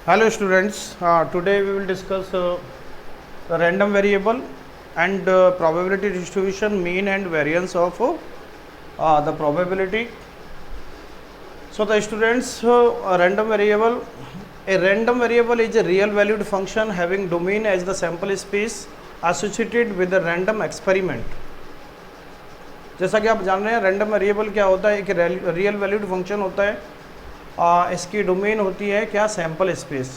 Hello students, today we will discuss the random variable and probability distribution, mean and variance of the probability. So the students, a random variable is a real valued function having domain as the sample space associated with a random experiment. जैसा कि आप जान रहे हैं random variable क्या होता है, एक रियल वैल्यूड फंक्शन होता है, इसकी डोमेन होती है क्या, sample space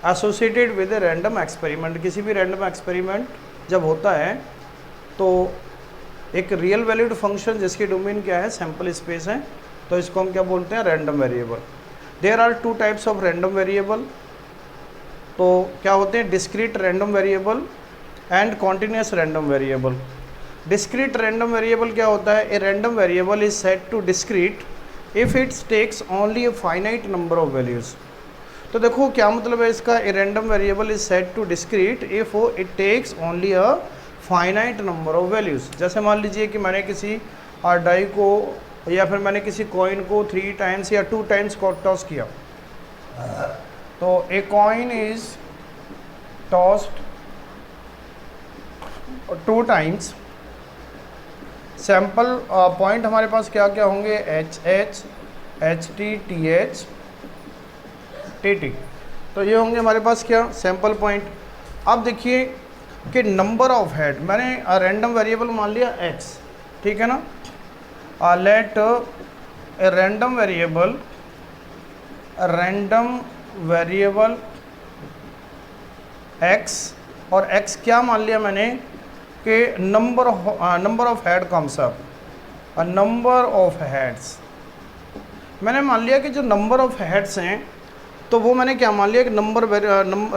associated with a random experiment. किसी भी रैंडम एक्सपेरिमेंट जब होता है तो एक रियल वैल्यूड फंक्शन जिसकी डोमेन क्या है, सैम्पल स्पेस है, तो इसको हम क्या बोलते हैं, random variable. There are two types of random variable. तो क्या होते हैं, discrete random variable and continuous random variable. Discrete random variable क्या होता है, a random variable is set to discrete if it's takes only a finite number of values. तो देखो क्या मतलब है इसका, a random variable is set to discrete if it takes only a finite number of values. जैसे मान लीजिए कि मैंने किसी डाई को या फिर मैंने किसी कॉइन को 3 टाइम्स या 2 टाइम्स टॉस किया, तो a coin is tossed 2 times. Sample point हमारे पास क्या क्या होंगे, H H, H T, T H, T T. तो ये होंगे हमारे पास क्या, सैम्पल पॉइंट। अब देखिए कि नंबर ऑफ हेड, मैंने रैंडम वेरिएबल मान लिया x, ठीक है ना। Let a random variable x, और x क्या मान लिया मैंने कि number of head comes up, number of heads. मैंने मान लिया कि जो नंबर ऑफ हेड्स हैं तो वो मैंने क्या मान लिया कि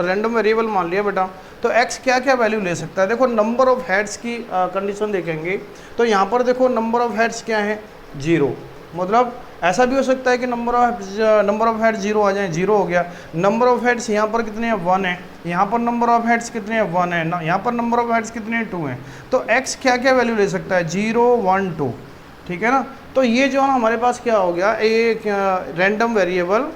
रैंडम वेरिएबल मान लिया बेटा। तो x क्या क्या वैल्यू ले सकता है, देखो नंबर ऑफ हेड्स की कंडीशन देखेंगे तो यहाँ पर देखो नंबर ऑफ हेड्स क्या है, 0। मतलब ऐसा भी हो सकता है कि नंबर ऑफ हेड्स 0 आ जाए, 0 हो गया। नंबर ऑफ हेड्स यहाँ पर कितने हैं, 1 है। यहाँ पर नंबर ऑफ हेड्स कितने हैं, 1 है ना। यहाँ पर नंबर ऑफ हेड्स कितने हैं, 2 हैं। तो x क्या क्या वैल्यू ले सकता है, 0, 1, 2, ठीक है ना। तो ये जो है हमारे पास क्या हो गया, एक random variable,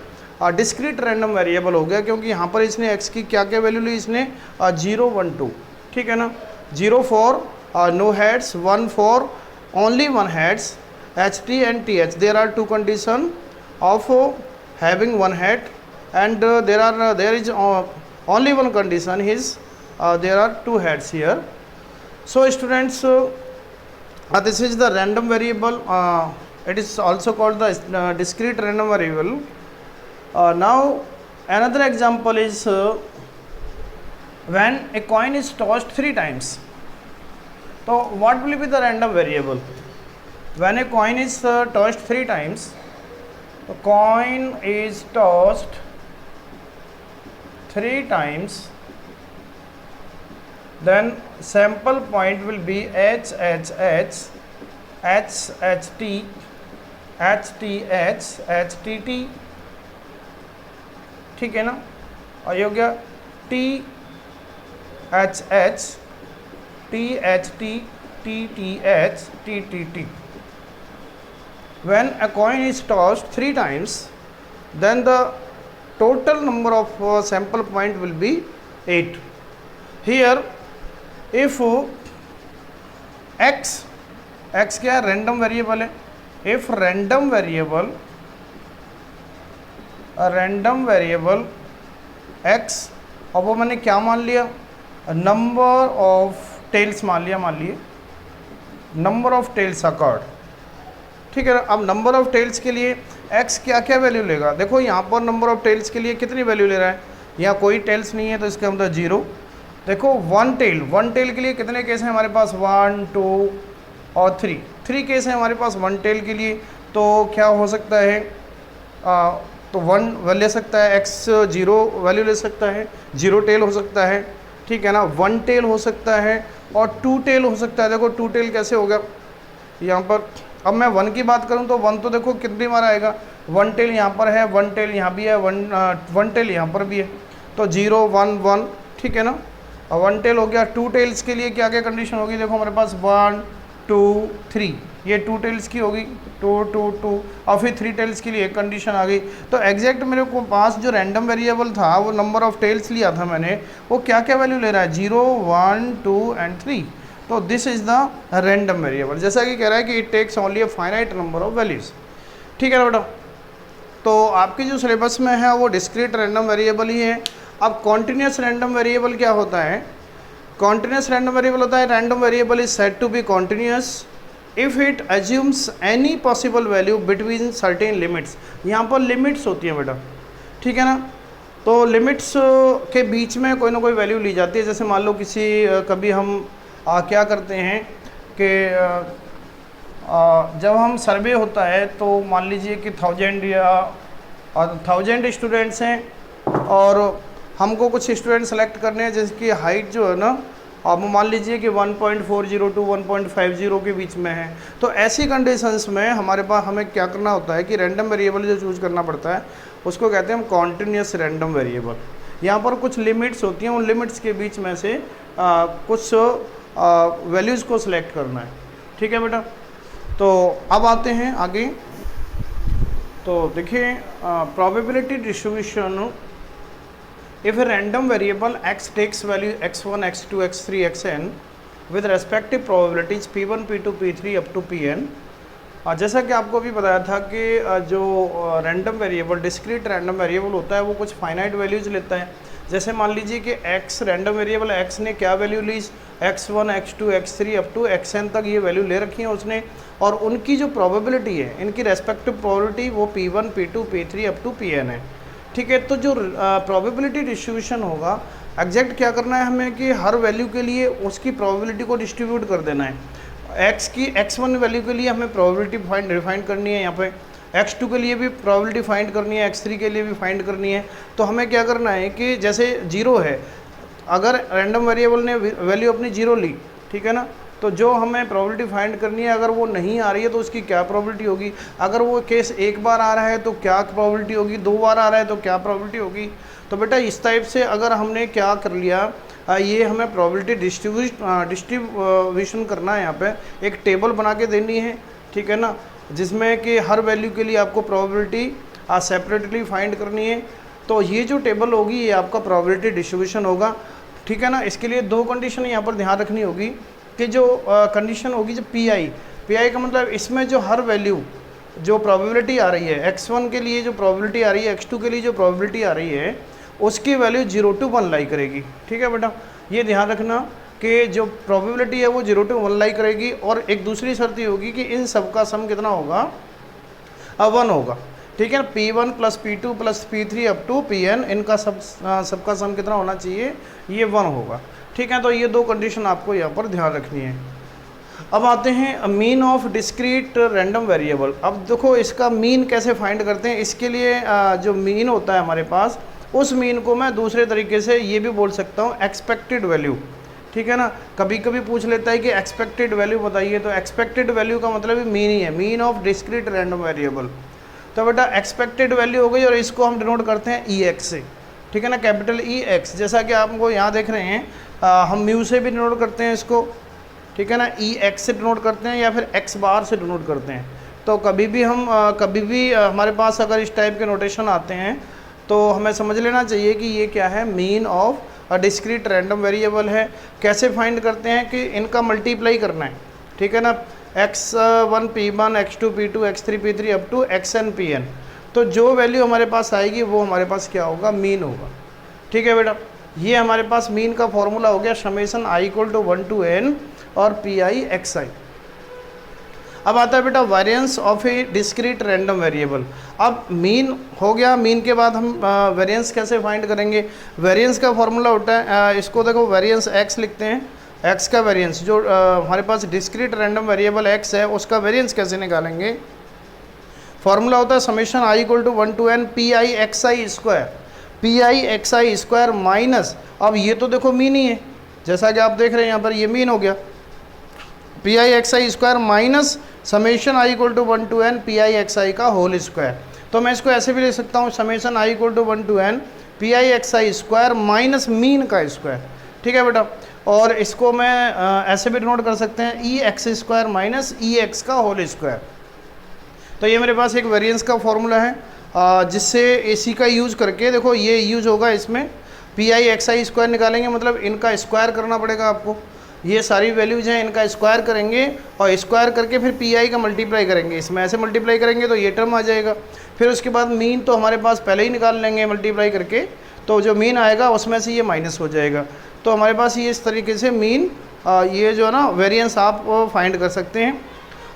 discrete random variable हो गया, क्योंकि यहाँ पर इसने x की क्या क्या वैल्यू ली, इसने 0, 1, 2, ठीक है ना। 0 for no heads, 1 for only 1 heads, HT and TH. There are 2 condition of having 1 head, and there is only 1 condition is there are 2 heads here. So students, this is the random variable. It is also called the discrete random variable. Now another example is when a coin is tossed 3 times. So what will be the random variable? When a coin is tossed 3 times, the coin is tossed 3 times, then sample point will be h h h, h h t, h t h, h t t, ठीक है ना। और ये हो गया t h h, t h t, t t h, t t t. When a coin is tossed 3 times, then the total number of sample point will be 8. Here if x क्या है, random variable है। if random variable x, और वो मैंने क्या मान लिया, number of tales मान लिए नंबर ऑफ टेल्स अकॉर्ड, ठीक है ना। अब नंबर ऑफ टेल्स के लिए x क्या क्या वैल्यू लेगा, देखो यहाँ पर नंबर ऑफ टेल्स के लिए कितनी वैल्यू ले रहा है, यहाँ कोई टेल्स नहीं है तो इसका मतलब 0। देखो 1 टेल के लिए कितने केस हैं हमारे पास, 1, 2 और 3 केस हैं हमारे पास 1 टेल के लिए। तो क्या हो सकता है, तो 1 ले सकता है x, 0 वैल्यू ले सकता है, 0 टेल हो सकता है, ठीक है ना। 1 टेल हो सकता है और 2 टेल हो सकता है। देखो 2 टेल कैसे होगा, यहाँ पर अब मैं 1 की बात करूं तो 1 तो देखो कितनी बार आएगा, 1 टेल यहाँ पर है, 1 टेल यहाँ भी है, 1 टेल यहाँ पर भी है, तो 0, 1, 1, ठीक है ना। 1 टेल हो गया। 2 टेल्स के लिए क्या क्या कंडीशन होगी, देखो हमारे पास 1, 2, 3, ये 2 टेल्स की होगी, 2 2 2, और फिर 3 टेल्स के लिए एक कंडीशन आ गई। तो एग्जैक्ट मेरे को पास जो रैंडम वेरिएबल था, वो नंबर ऑफ टेल्स लिया था मैंने, वो क्या क्या वैल्यू ले रहा है, 0 1 2 एंड 3। तो this is the random variable, जैसा कि कह रहा है कि it takes only a finite number of values. ठीक है ना बेटा। तो आपके जो सिलेबस में है वो डिस्क्रीट रैंडम वेरिएबल ही है। अब कॉन्टिन्यूस रैंडम वेरिएबल क्या होता है, कॉन्टिन्यूस रैंडम वेरिएबल होता है, random variable is said to be continuous if it assumes any possible value between certain limits. यहाँ पर लिमिट्स होती हैं बेटा, ठीक है ना। तो लिमिट्स के बीच में कोई ना कोई वैल्यू ली जाती है। जैसे मान लो किसी कभी हम क्या करते हैं कि जब हम सर्वे होता है तो मान लीजिए कि 1000 या 1000 स्टूडेंट्स हैं और हमको कुछ स्टूडेंट सेलेक्ट करने हैं जिसकी हाइट जो है ना, आप मान लीजिए कि 1.40 टू 1.50 के बीच में है। तो ऐसी कंडीशंस में हमारे पास हमें क्या करना होता है कि रैंडम वेरिएबल जो चूज़ करना पड़ता है उसको कहते हैं हम कॉन्टिन्यूस रैंडम वेरिएबल। यहाँ पर कुछ लिमिट्स होती हैं, उन लिमिट्स के बीच में से कुछ वैल्यूज़ को सिलेक्ट करना है। ठीक है बेटा। तो अब आते हैं आगे। तो देखिए probability distribution, if a random variable x takes value x1 x2 x3 xn with respective probabilities p1 p2 p3 up to pn। जैसा कि आपको अभी बताया था कि जो random variable discrete random variable होता है वो कुछ फाइनाइट वैल्यूज़ लेता है। जैसे मान लीजिए कि x रैंडम वेरिएबल x ने क्या वैल्यू ली, x1 x2 x3 up to xn तक ये वैल्यू ले रखी है उसने, और उनकी जो प्रोबेबिलिटी है, इनकी रेस्पेक्टिव प्रोबेबिलिटी वो p1 p2 p3 up to pn है। ठीक है। तो जो प्रोबेबिलिटी डिस्ट्रीब्यूशन होगा, एग्जैक्ट क्या करना है हमें कि हर वैल्यू के लिए उसकी प्रोबेबिलिटी को डिस्ट्रीब्यूट कर देना है। x की x1 वैल्यू के लिए हमें प्रोबेबिलिटी रिफाइंड करनी है, यहाँ पे x2 के लिए भी प्रोबेबिलिटी फाइंड करनी है, x3 के लिए भी फाइंड करनी है। तो हमें क्या करना है कि जैसे 0 है, अगर रैंडम वेरिएबल ने वैल्यू अपनी 0 ली, ठीक है ना, तो जो हमें प्रोबेबिलिटी फाइंड करनी है, अगर वो नहीं आ रही है तो उसकी क्या प्रोबेबिलिटी होगी, अगर वो केस एक बार आ रहा है तो क्या प्रोबेबिलिटी होगी, 2 बार आ रहा है तो क्या प्रोबेबिलिटी होगी। तो बेटा इस टाइप से अगर हमने क्या कर लिया, ये हमें प्रोबेबिलिटी डिस्ट्रीब्यूशन करना है। यहाँ पे एक टेबल बना के देनी है, ठीक है ना, जिसमें कि हर वैल्यू के लिए आपको प्रोबेबिलिटी सेपरेटली फाइंड करनी है। तो ये जो टेबल होगी ये आपका प्रोबेबिलिटी डिस्ट्रीब्यूशन होगा। ठीक है ना। इसके लिए 2 कंडीशन यहाँ पर ध्यान रखनी होगी कि जो कंडीशन होगी जो पी आई का मतलब इसमें जो हर वैल्यू जो प्रोबेबिलिटी आ रही है, x1 के लिए जो प्रोबेबिलिटी आ रही है, x2 के लिए जो प्रोबेबिलिटी आ रही है, उसकी वैल्यू 0 to 1 लाई करेगी। ठीक है बेटा, ये ध्यान रखना कि जो प्रोबेबिलिटी है वो 0 to 1 लाई करेगी। और एक दूसरी शर्त ये होगी कि इन सब का सम कितना होगा, 1 होगा। ठीक है। P1 plus P2 plus P3 up to Pn, इनका सबका सम कितना होना चाहिए, ये 1 होगा। ठीक है। तो ये 2 कंडीशन आपको यहाँ पर ध्यान रखनी है। अब आते हैं mean of discrete random variable. अब देखो इसका मीन कैसे फाइंड करते हैं। इसके लिए जो मीन होता है हमारे पास, उस मीन को मैं दूसरे तरीके से ये भी बोल सकता हूँ एक्सपेक्टेड वैल्यू। ठीक है ना। कभी कभी पूछ लेता है कि एक्सपेक्टेड वैल्यू बताइए, तो एक्सपेक्टेड वैल्यू का मतलब मीन ही है, mean of discrete random variable. तो बेटा एक्सपेक्टेड वैल्यू हो गई और इसको हम डिनोट करते हैं EX से। ठीक है ना, कैपिटल EX, जैसा कि आपको यहाँ देख रहे हैं, हम म्यू से भी डिनोट करते हैं इसको। ठीक है ना, EX से डिनोट करते हैं या फिर X बार से डिनोट करते हैं। तो कभी भी हमारे पास अगर इस टाइप के नोटेशन आते हैं तो हमें समझ लेना चाहिए कि ये क्या है, mean of discrete random variable है। कैसे फाइंड करते हैं कि इनका मल्टीप्लाई करना है। ठीक है ना, x1 p1 x2 p2 x3 p3 up to xn pn। तो जो वैल्यू हमारे पास आएगी वो हमारे पास क्या होगा, मीन होगा। ठीक है बेटा, ये हमारे पास मीन का फॉर्मूला हो गया summation i equal to 1 to n और pi xi। अब आता है बेटा variance of A discrete random variable. अब मीन हो गया, मीन के बाद हम वेरिएंस कैसे फाइंड करेंगे। वेरिएंस का फॉर्मूला होता है, इसको देखो वेरिएंस x लिखते हैं, x का वेरिएंस जो हमारे पास डिस्क्रीट रैंडम वेरिएबल x है उसका वेरिएंस कैसे निकालेंगे। फॉर्मूला होता है summation i equal to 1 to n pi xi square minus, अब ये तो देखो मीन ही है, जैसा कि आप देख रहे हैं यहाँ पर ये मीन हो गया, pi xi square minus summation i equal to 1 to n pi xi का होल स्क्वायर। तो मैं इसको ऐसे भी लिख सकता हूँ, summation i equal to 1 to n pi xi square minus mean का स्क्वायर। ठीक है बेटा। और इसको मैं ऐसे भी नोट कर सकते हैं ई एक्स स्क्वायर माइनस ई एक्स का होल स्क्वायर। तो ये मेरे पास एक वेरिएंस का फॉर्मूला है जिससे इसी का यूज़ करके देखो ये यूज़ होगा इसमें P I x I square निकालेंगे, मतलब इनका स्क्वायर करना पड़ेगा आपको। ये सारी वैल्यूज हैं, इनका स्क्वायर करेंगे और स्क्वायर करके फिर पी आई का मल्टीप्लाई करेंगे, इसमें ऐसे मल्टीप्लाई करेंगे तो ये टर्म आ जाएगा। फिर उसके बाद मीन तो हमारे पास पहले ही निकाल लेंगे मल्टीप्लाई करके, तो जो मीन आएगा उसमें से ये माइनस हो जाएगा। तो हमारे पास ये इस तरीके से मीन ये जो है ना वेरिएंस आप फाइंड कर सकते हैं।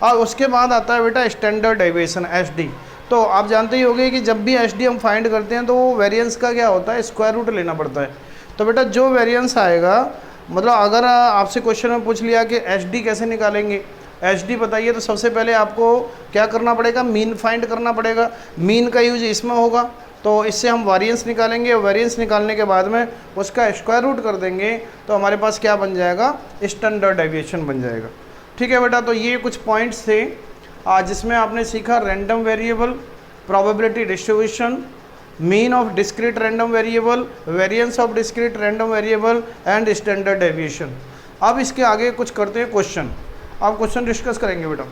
और उसके बाद आता है बेटा स्टैंडर्ड डेविएशन एस डी। तो आप जानते ही होंगे कि जब भी एस डी हम फाइंड करते हैं तो वो वेरिएंस का क्या होता है, स्क्वायर रूट लेना पड़ता है। तो बेटा जो वेरिएंस आएगा, मतलब अगर आपसे क्वेश्चन में पूछ लिया कि एच डी कैसे निकालेंगे, एच डी बताइए, तो सबसे पहले आपको क्या करना पड़ेगा, मीन फाइंड करना पड़ेगा। मीन का यूज इसमें होगा, तो इससे हम वेरिएंस निकालेंगे और वेरिएंस निकालने के बाद में उसका स्क्वायर रूट कर देंगे तो हमारे पास क्या बन जाएगा, स्टैंडर्ड डेविएशन बन जाएगा। ठीक है बेटा। तो ये कुछ पॉइंट्स थे जिसमें आपने सीखा random variable, probability distribution, mean of discrete random variable, variance of discrete random variable and standard deviation. अब इसके आगे कुछ करते हैं क्वेश्चन। आप क्वेश्चन डिस्कस करेंगे बेटा।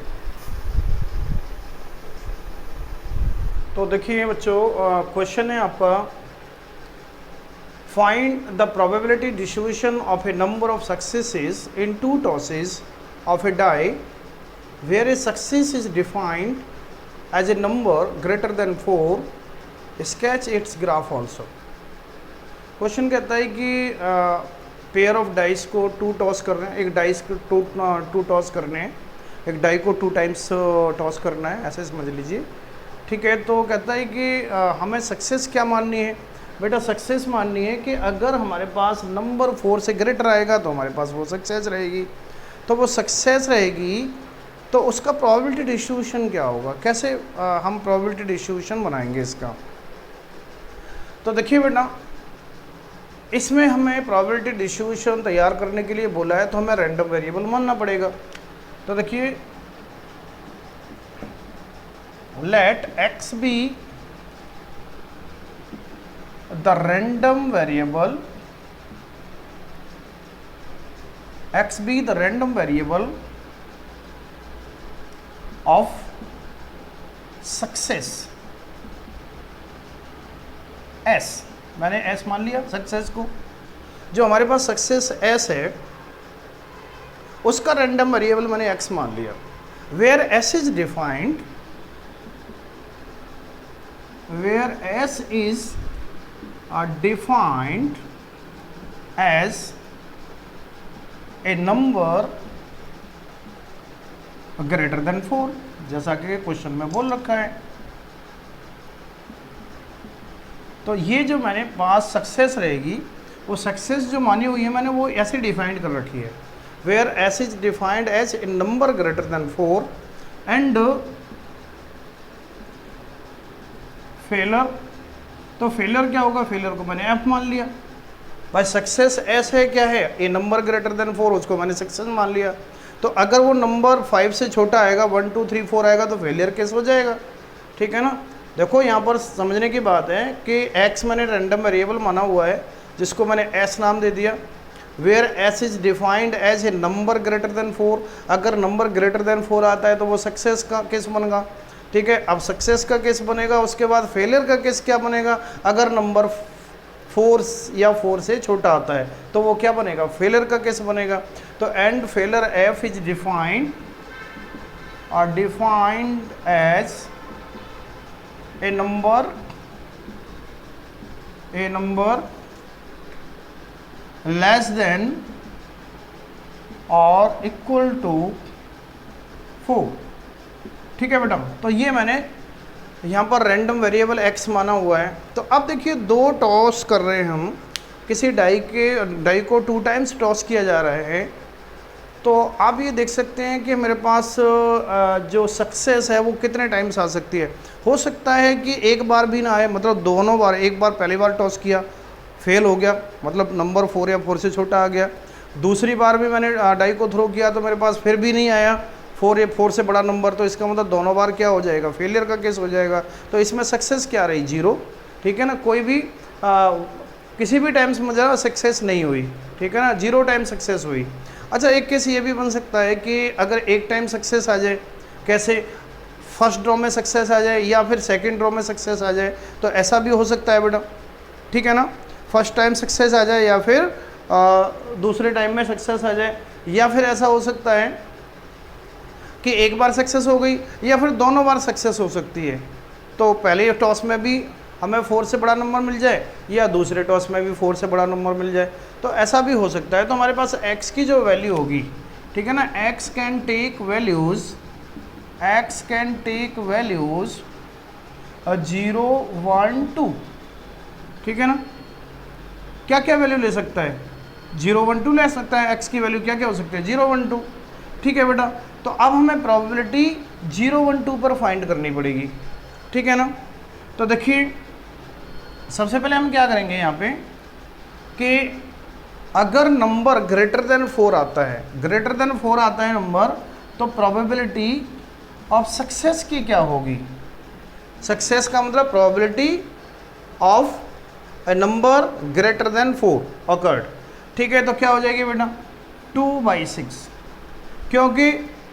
तो देखिए बच्चों, क्वेश्चन है आपका, find the probability distribution of A number of successes in 2 tosses of a die where a success is defined as a number greater than 4, sketch its graph also। Question कहता है कि पेयर ऑफ डाइस को 2 toss कर रहे हैं, एक dice को 2 toss करने हैं, एक डाई को 2 टाइम्स टॉस करना है, ऐसे समझ लीजिए। ठीक है। तो कहता है कि हमें सक्सेस क्या माननी है बेटा, सक्सेस माननी है कि अगर हमारे पास नंबर 4 से ग्रेटर आएगा तो हमारे पास वो सक्सेस रहेगी। तो वो सक्सेस रहेगी तो उसका प्रोबेबिलिटी डिस्ट्रीब्यूशन क्या होगा, कैसे हम प्रोबेबिलिटी डिस्ट्रीब्यूशन बनाएंगे इसका। तो देखिए बेटा, इसमें हमें प्रोबेबिलिटी डिस्ट्रीब्यूशन तैयार करने के लिए बोला है तो हमें रैंडम वेरिएबल मानना पड़ेगा। तो देखिए, let x be the random variable, x be the random variable of success s। मैंने s मान लिया सक्सेस को, जो हमारे पास सक्सेस s है उसका रैंडम वेरिएबल मैंने x मान लिया। Where s is defined, where s is defined as a number greater than 4, जैसा कि क्वेश्चन में बोल रखा है। तो ये जो मैंने पास सक्सेस रहेगी, वो सक्सेस जो मानी हुई है मैंने वो ऐसे डिफाइंड कर रखी है, where s is defined as a number greater than 4 and failure. तो फेलर क्या होगा, फेलर को मैंने एफ मान लिया। भाई सक्सेस एस है, क्या है, ए नंबर ग्रेटर देन 4, उसको मैंने सक्सेस मान लिया। तो अगर वो नंबर 5 से छोटा आएगा, 1 2 3 4 आएगा तो फेलियर केस हो जाएगा। ठीक है ना। देखो यहाँ पर समझने की बात है कि एक्स मैंने रैंडम वेरिएबल माना हुआ है जिसको मैंने एस नाम दे दिया। Where s is defined as a number greater than 4, अगर नंबर ग्रेटर देन 4 आता है तो वो सक्सेस का केस बनेगा। ठीक है। अब सक्सेस का केस बनेगा, उसके बाद फेलियर का केस क्या बनेगा, अगर नंबर 4 या 4 से छोटा आता है तो वो क्या बनेगा, फेलियर का केस बनेगा। तो and failure F is defined और defined as a number less than और इक्वल टू 4। ठीक है बेटा। तो ये मैंने यहाँ पर रैंडम वेरिएबल x माना हुआ है। तो अब देखिए 2 टॉस कर रहे हैं हम, किसी डाई को 2 टाइम्स टॉस किया जा रहा है। तो आप ये देख सकते हैं कि मेरे पास जो सक्सेस है वो कितने टाइम्स आ सकती है। हो सकता है कि एक बार भी ना आए, मतलब दोनों बार, एक बार पहली बार टॉस किया फेल हो गया, मतलब नंबर 4 या 4 से छोटा आ गया। दूसरी बार भी मैंने डाई को थ्रो किया तो मेरे पास फिर भी नहीं आया 4 या 4 से बड़ा नंबर, तो इसका मतलब दोनों बार क्या हो जाएगा, फेलियर का केस हो जाएगा। तो इसमें सक्सेस क्या रही, 0। ठीक है ना। कोई भी किसी भी टाइम्स में ज़रा सक्सेस नहीं हुई, ठीक है ना, 0 टाइम सक्सेस हुई। अच्छा, एक केस ये भी बन सकता है कि अगर एक टाइम सक्सेस आ जाए, कैसे, फर्स्ट ड्रॉ में सक्सेस आ जाए या फिर सेकंड ड्रॉ में सक्सेस आ जाए, तो ऐसा भी हो सकता है बेटा, ठीक है ना, फर्स्ट टाइम सक्सेस आ जाए या फिर दूसरे टाइम में सक्सेस आ जाए, या फिर ऐसा हो सकता है कि एक बार सक्सेस हो गई या फिर दोनों बार सक्सेस हो सकती है। तो पहले टॉस में भी हमें 4 से बड़ा नंबर मिल जाए या दूसरे टॉस में भी 4 से बड़ा नंबर मिल जाए, तो ऐसा भी हो सकता है। तो हमारे पास x की जो वैल्यू होगी, ठीक है ना, x कैन टेक वैल्यूज़ 0, 1, 2, ठीक है ना, क्या क्या वैल्यू ले सकता है, 0, 1, 2 ले सकता है। x की वैल्यू क्या क्या हो सकती है, 0, 1, 2, ठीक है बेटा। तो अब हमें प्रोबेबिलिटी 0, 1, 2 पर फाइंड करनी पड़ेगी, ठीक है ना। तो देखिए, सबसे पहले हम क्या करेंगे यहाँ पे कि अगर नंबर ग्रेटर देन 4 आता है, ग्रेटर देन 4 आता है नंबर, तो प्रोबेबिलिटी ऑफ सक्सेस की क्या होगी, सक्सेस का मतलब probability of A number greater than 4 awkward, ठीक है। तो क्या हो जाएगी बेटा, 2/6, क्योंकि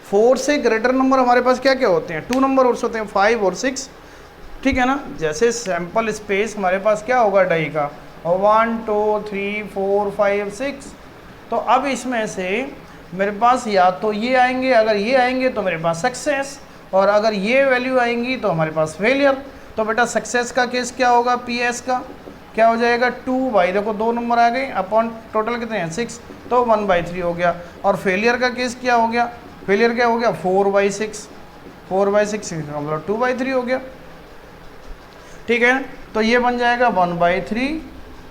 4 से ग्रेटर नंबर हमारे पास क्या क्या होते हैं, 2 नंबर और होते हैं, 5 और 6, ठीक है ना। जैसे सैंपल स्पेस हमारे पास क्या होगा डाई का, 1, 2, 3, 4, 5, 6। तो अब इसमें से मेरे पास या तो ये आएंगे, अगर ये आएंगे तो मेरे पास सक्सेस, और अगर ये वैल्यू आएंगी तो हमारे पास फेलियर। तो बेटा सक्सेस का केस क्या होगा, PS का क्या हो जाएगा, 2 देखो 2 नंबर आ गए अपॉन टोटल कितने हैं 6, तो 1/3 हो गया। और फेलियर का केस क्या हो गया, फेलियर क्या हो गया, 4/6, 4/6 का मतलब 2/3 हो गया, ठीक है। तो ये बन जाएगा 1/3,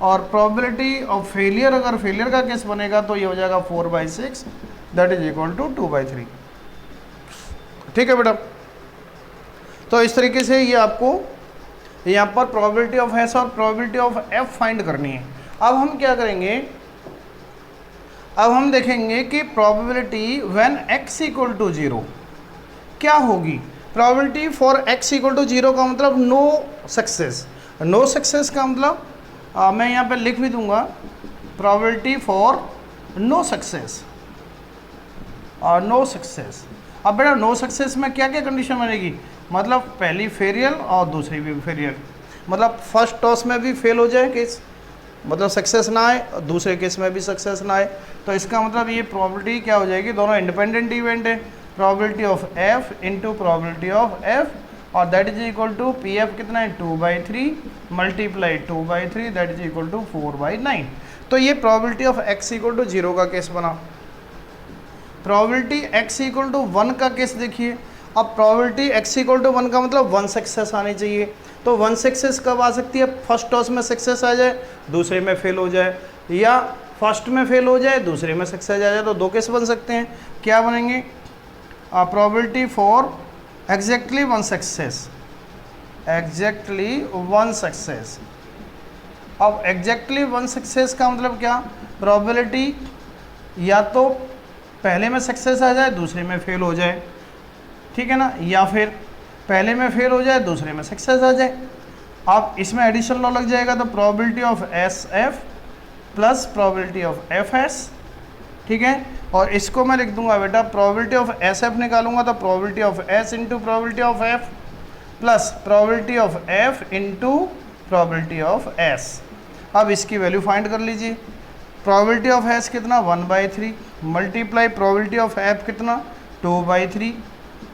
और प्रोबेबिलिटी ऑफ फेलियर, अगर फेलियर का केस बनेगा तो ये हो जाएगा 4/6, दैट इज इक्वल टू 2/3, ठीक है बेटा। तो इस तरीके से ये आपको यहाँ पर प्रोबेबिलिटी ऑफ एस और प्रोबेबिलिटी ऑफ एफ फाइंड करनी है। अब हम क्या करेंगे, अब हम देखेंगे कि probability when x equal to 0 क्या होगी। Probability for x equal to 0 का मतलब नो सक्सेस, नो सक्सेस का मतलब मैं यहाँ पे लिख भी दूंगा, प्रोबेबिलिटी फॉर नो सक्सेस और नो सक्सेस। अब बेटा नो सक्सेस में क्या क्या कंडीशन बनेगी, मतलब पहली फेलियर और दूसरी भी फेलियर, मतलब फर्स्ट टॉस में भी फेल हो जाए केस, मतलब सक्सेस ना आए, और दूसरे केस में भी सक्सेस ना आए। तो इसका मतलब ये प्रोबेबिलिटी क्या हो जाएगी, दोनों इंडिपेंडेंट इवेंट है, probability of f into probability of f, और that is equal to PF कितना है 2/3 multiply 2/3 that is equal to 4/9। तो ये probability of x equal to 0 का केस बना। प्रोबेबिलिटी x इक्वल टू 1 का केस देखिए। अब प्रोबेबिलिटी x इक्वल टू 1 का मतलब 1 सक्सेस आनी चाहिए। तो 1 सक्सेस कब आ सकती है, फर्स्ट टॉस में सक्सेस आ जाए, दूसरे में फेल हो जाए, या फर्स्ट में फेल हो जाए, दूसरे में सक्सेस आ जाए। तो दो केस बन सकते हैं, क्या बनेंगे, probability for exactly 1 success, exactly 1 success. अब एग्जैक्टली 1 सक्सेस का मतलब क्या, प्रोबेबिलिटी या तो पहले में सक्सेस आ जाए, दूसरे में फेल हो जाए, ठीक है ना, या फिर पहले में फेल हो जाए, दूसरे में सक्सेस आ जाए। अब इसमें एडिशन लॉ लग जाएगा, तो probability of SF plus probability of FS, ठीक है। और इसको मैं लिख दूंगा बेटा, प्रोबेबिलिटी ऑफ SF निकालूंगा तो probability of S into probability of F plus probability of F into probability of S। अब इसकी वैल्यू फाइंड कर लीजिए। प्रोबेबिलिटी ऑफ S कितना 1/3 मल्टीप्लाई प्रोबेबिलिटी ऑफ F कितना 2/3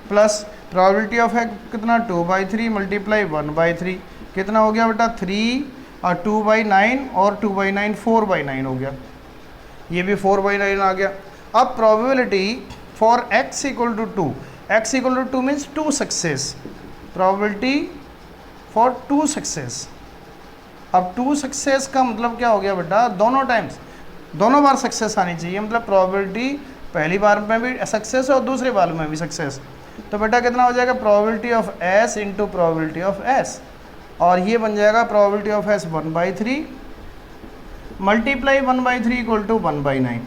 प्लस प्रोबेबिलिटी ऑफ F कितना 2/3 multiply 1/3 कितना हो गया बेटा 3 और 2/9 और 2/9 4/9 हो गया, ये भी 4/9 आ गया। अब probability for x equal to 2, x equal to 2 means 2 success, probability for 2 success. अब 2 सक्सेस का मतलब क्या हो गया बेटा, दोनों टाइम्स दोनों बार सक्सेस आनी चाहिए, मतलब प्रोबेबिलिटी पहली बार में भी सक्सेस और दूसरी बार में भी सक्सेस। तो बेटा कितना हो जाएगा, probability of S into probability of S, और ये बन जाएगा probability of S 1/3 multiply 1/3 equal to 1/9।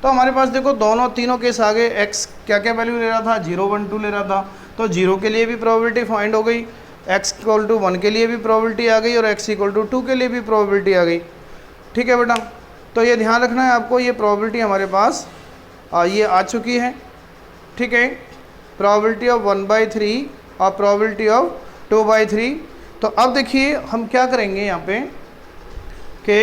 तो हमारे पास देखो दोनों तीनों केस आ गए। x क्या क्या वैल्यू ले रहा था, 0, 1, 2 ले रहा था, तो 0 के लिए भी प्रोबेबिलिटी फाइंड हो गई, x इक्वल टू 1 के लिए भी प्रोबेबिलिटी आ गई, और x इक्वल टू 2 के लिए भी प्रोबेबिलिटी आ गई। ठीक है बेटा, तो ये ध्यान रखना है आपको, ये प्रोबेबिलिटी हमारे पास ये आ चुकी है। ठीक है, प्रोबेबिलिटी ऑफ 1/3 और प्रोबेबिलिटी ऑफ 2/3। तो अब देखिए हम क्या करेंगे यहाँ पे कि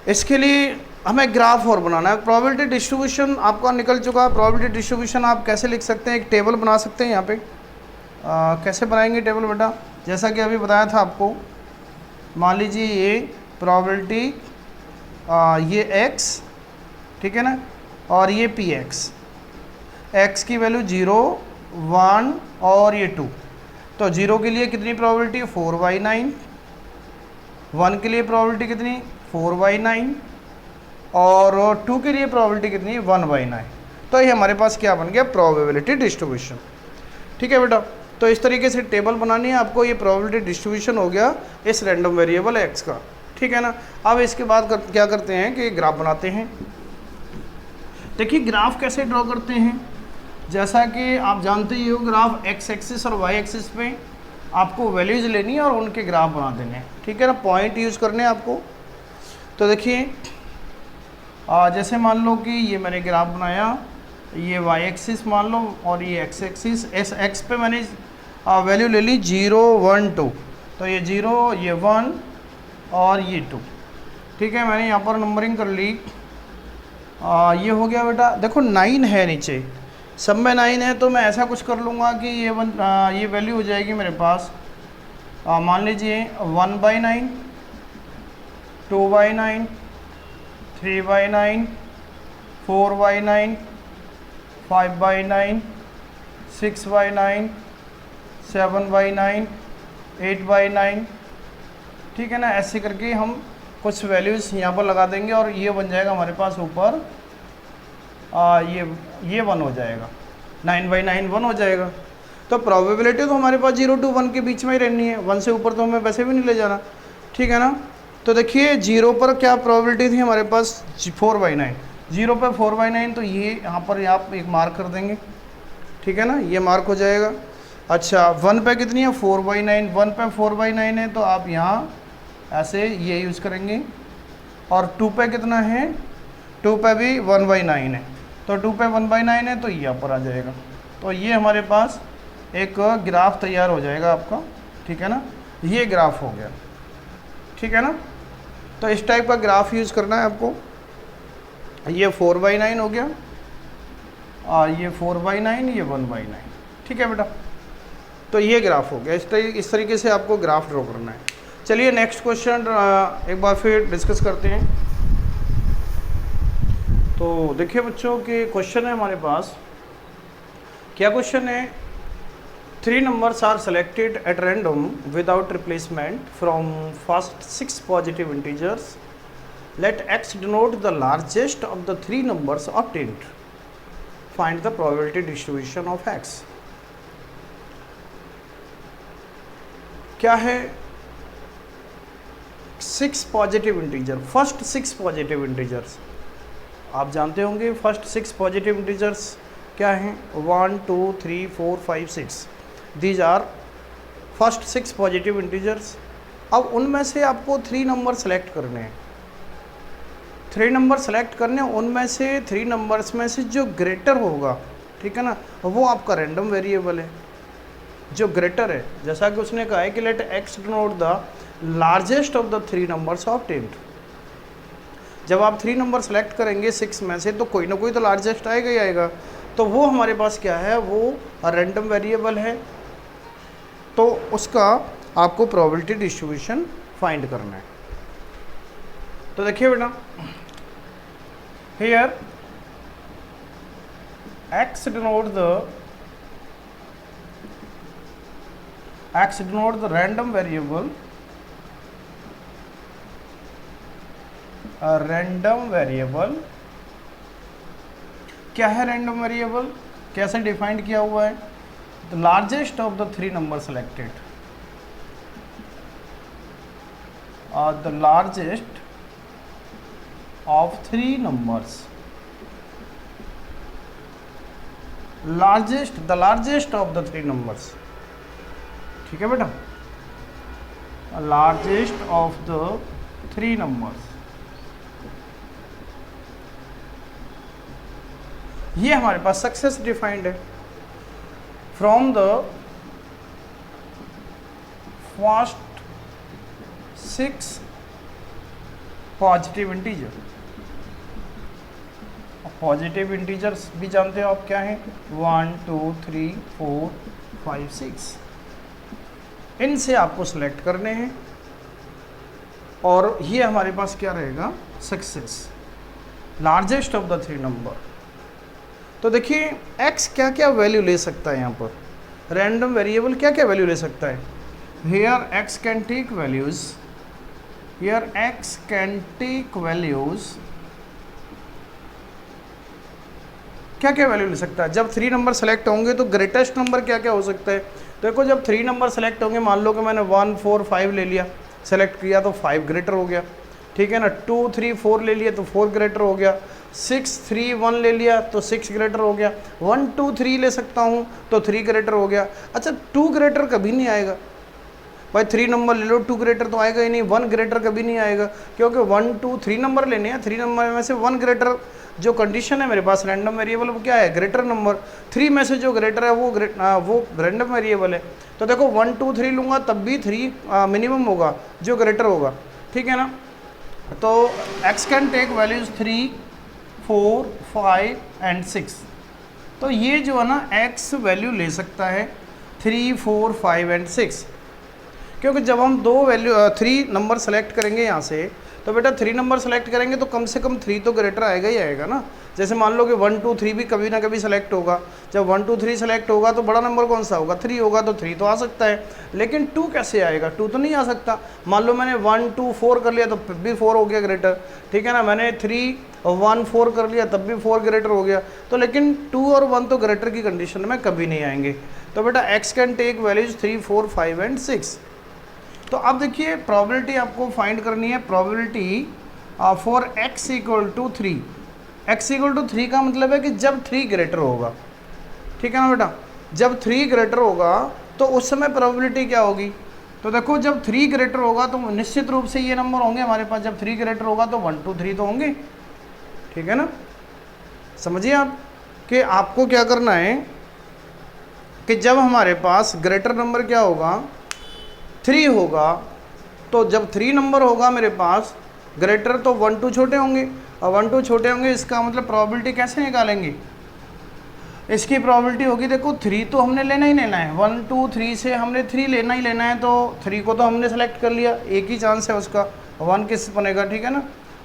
इसके लिए हमें ग्राफ और बनाना है। प्रोबेबिलिटी डिस्ट्रीब्यूशन आपका निकल चुका है। प्रोबेबिलिटी डिस्ट्रीब्यूशन आप कैसे लिख सकते हैं, एक टेबल बना सकते हैं यहाँ पे। कैसे बनाएंगे टेबल बेटा, जैसा कि अभी बताया था आपको, मान लीजिए ये प्रोबेबिलिटी ये x, ठीक है ना, और ये px, x की वैल्यू 0, 1 और ये 2। तो 0 के लिए कितनी प्रोबेबिलिटी, 4/9। 1 के लिए प्रोबेबिलिटी कितनी, 4/9, और 2 के लिए प्रोबेबिलिटी कितनी, 1/9। तो ये हमारे पास क्या बन गया, प्रोबेबिलिटी डिस्ट्रीब्यूशन। ठीक है बेटा, तो इस तरीके से टेबल बनानी है आपको। ये प्रोबेबिलिटी डिस्ट्रीब्यूशन हो गया इस रैंडम वेरिएबल x का। ठीक है ना, अब इसके बाद क्या करते हैं कि ग्राफ बनाते हैं। देखिए ग्राफ कैसे ड्रॉ करते हैं, जैसा कि आप जानते ही हो, ग्राफ x एक्सिस और y एक्सिस पे आपको वैल्यूज लेनी है और उनके ग्राफ बना देने हैं। ठीक है ना, पॉइंट यूज़ करने हैं आपको। तो देखिए जैसे मान लो कि ये मैंने ग्राफ बनाया, ये y एक्सिस मान लो और ये x एक्सिस, इस x पे मैंने वैल्यू ले ली 0, 1, 2। तो ये 0, ये 1 और ये 2। ठीक है, मैंने यहाँ पर नंबरिंग कर ली। ये हो गया बेटा, देखो 9 है नीचे, सब में 9 है, तो मैं ऐसा कुछ कर लूँगा कि ये वैल्यू हो जाएगी मेरे पास, मान लीजिए 1/9, 2/9, 3/9, 4/9, 5/9, 6/9, 7/9, 8/9। ठीक है ना, ऐसे करके हम कुछ वैल्यूज़ यहाँ पर लगा देंगे और ये बन जाएगा हमारे पास ऊपर, ये 1 हो जाएगा, 9/9 1 हो जाएगा। तो प्रोबेबिलिटी तो हमारे पास 0 to 1 के बीच में ही रहनी है, 1 से ऊपर तो हमें वैसे भी नहीं ले जाना। ठीक है ना, तो देखिए 0 पर क्या प्रोबेबिलिटी थी हमारे पास, 4/9। 0 पर 4/9, तो ये यहाँ पर आप एक मार्क कर देंगे। ठीक है ना, ये मार्क हो जाएगा। अच्छा 1 पे कितनी है, 4/9। 1 पे 4/9 है, तो आप यहाँ ऐसे ये यूज़ करेंगे। और 2 पे कितना है, 2 पे भी 1/9 है, तो 2 पे 1/9 है, तो ये यहाँ पर आ जाएगा। तो ये हमारे पास एक ग्राफ तैयार हो जाएगा आपका। ठीक है ना, ये ग्राफ हो गया। ठीक है ना, तो इस टाइप का ग्राफ यूज़ करना है आपको। ये 4/9 हो गया, ये 4/9, ये 1/9। ठीक है बेटा, तो ये ग्राफ हो गया। इस तरीके से आपको ग्राफ ड्रॉ करना है। चलिए नेक्स्ट क्वेश्चन एक बार फिर डिस्कस करते हैं। तो देखिए बच्चों के क्वेश्चन है हमारे पास, क्या क्वेश्चन है, 3 numbers are selected at random without replacement from first 6 positive integers. Let x denote the largest of the 3 numbers obtained. Find the probability distribution of x. क्या है, 6 positive integer, first 6 positive integers आप जानते होंगे। First 6 positive integers क्या हैं, 1, 2, 3, 4, 5, 6। These are first 6 positive integers. अब उनमें से आपको 3 नंबर सेलेक्ट करने हैं। 3 नंबर सेलेक्ट करने, उनमें से 3 नंबर्स में से जो ग्रेटर होगा, ठीक है ना, वो आपका रैंडम वेरिएबल है। जो ग्रेटर है, जैसा कि उसने कहा है कि let x denote the largest of the 3 numbers obtained. जब आप 3 नंबर सेलेक्ट करेंगे 6 में से, तो कोई ना कोई तो लार्जेस्ट आएगा ही आएगा। तो वो हमारे पास क्या है, वो रैंडम वेरिएबल है। तो उसका आपको प्रोबेबिलिटी डिस्ट्रीब्यूशन फाइंड करना है। तो देखिए बेटा, here x denote the random variable, random variable क्या है, रैंडम वेरिएबल कैसे डिफाइंड किया हुआ है, the largest of the 3 number selected, the largest of 3 numbers, the largest of the 3 numbers. ठीक है बेटा, लार्जेस्ट ऑफ द 3 नंबर्स, ये हमारे पास सक्सेस डिफाइंड है from the first 6 positive integer. Positive integers भी जानते हो आप क्या है, 1 2 3 4 5 6, इनसे आपको सेलेक्ट करने हैं और ये हमारे पास क्या रहेगा, success, largest of the 3 number. तो देखिए x क्या क्या वैल्यू ले सकता है, यहाँ पर रैंडम वेरिएबल क्या क्या वैल्यू ले सकता है। Here x can take values, here x can take values, क्या क्या वैल्यू ले सकता है। जब 3 नंबर सेलेक्ट होंगे तो ग्रेटेस्ट नंबर क्या क्या हो सकता है। देखो जब 3 नंबर सेलेक्ट होंगे, मान लो कि मैंने 1 4 5 ले लिया, सेलेक्ट किया तो 5 ग्रेटर हो गया, ठीक है ना। 2 3 4 ले लिया तो 4 ग्रेटर हो गया, 6 3 1 ले लिया तो 6 ग्रेटर हो गया, 1 2 3 ले सकता हूँ तो 3 ग्रेटर हो गया। अच्छा 2 ग्रेटर कभी नहीं आएगा भाई, 3 नंबर ले लो 2 ग्रेटर तो आएगा ही नहीं, 1 ग्रेटर कभी नहीं आएगा, क्योंकि 1 2 3 नंबर लेने हैं, 3 नंबर में से 1 ग्रेटर जो कंडीशन है मेरे पास रैंडम वेरिएबल वो क्या है, ग्रेटर नंबर। 3 में से जो ग्रेटर है वो रैंडम वेरिएबल है। तो देखो 1 2 3 लूँगा तब भी 3 मिनिमम होगा जो ग्रेटर होगा, ठीक है ना। तो x can take values 3 4 5 and 6। तो ये जो है ना x वैल्यू ले सकता है 3 4 5 एंड 6, क्योंकि जब हम 3 नंबर सेलेक्ट करेंगे यहाँ से, तो बेटा 3 नंबर सेलेक्ट करेंगे तो कम से कम 3 तो ग्रेटर आएगा ही आएगा ना। जैसे मान लो कि 1 2 3 भी कभी ना कभी सेलेक्ट होगा, जब 1 2 3 सेलेक्ट होगा तो बड़ा नंबर कौन सा होगा, 3 होगा, तो 3 तो आ सकता है, लेकिन 2 कैसे आएगा, 2 तो नहीं आ सकता। मान लो मैंने 1 2 4 कर लिया तो फिर भी 4 हो गया ग्रेटर, ठीक है ना। मैंने 3 1 4 कर लिया तब भी 4 ग्रेटर हो गया, तो लेकिन 2 और 1 तो ग्रेटर की कंडीशन में कभी नहीं आएंगे। तो बेटा x can take values 3 4 5 and 6। तो अब देखिए प्रोबेबिलिटी आपको फाइंड करनी है, probability for x equal to 3। x equal to 3 का मतलब है कि जब 3 ग्रेटर होगा, ठीक है ना बेटा, जब 3 ग्रेटर होगा तो उस समय प्रोबेबिलिटी क्या होगी। तो देखो जब 3 ग्रेटर होगा तो निश्चित रूप से ये नंबर होंगे हमारे पास, जब 3 ग्रेटर होगा तो 1 2 3 तो होंगे, ठीक है ना। समझिए आप कि आपको क्या करना है कि जब हमारे पास ग्रेटर नंबर क्या होगा, 3 होगा, तो जब 3 नंबर होगा मेरे पास ग्रेटर तो 1 2 छोटे होंगे, और 1 2 छोटे होंगे, इसका मतलब प्रोबेबिलिटी कैसे निकालेंगे। इसकी प्रोबेबिलिटी होगी, देखो 3 तो हमने लेना ही लेना है, 1 2 3 से हमने 3 लेना ही लेना है, तो 3 को तो हमने सेलेक्ट कर लिया, एक ही चांस है उसका, 1 किस बनेगा, ठीक है ना।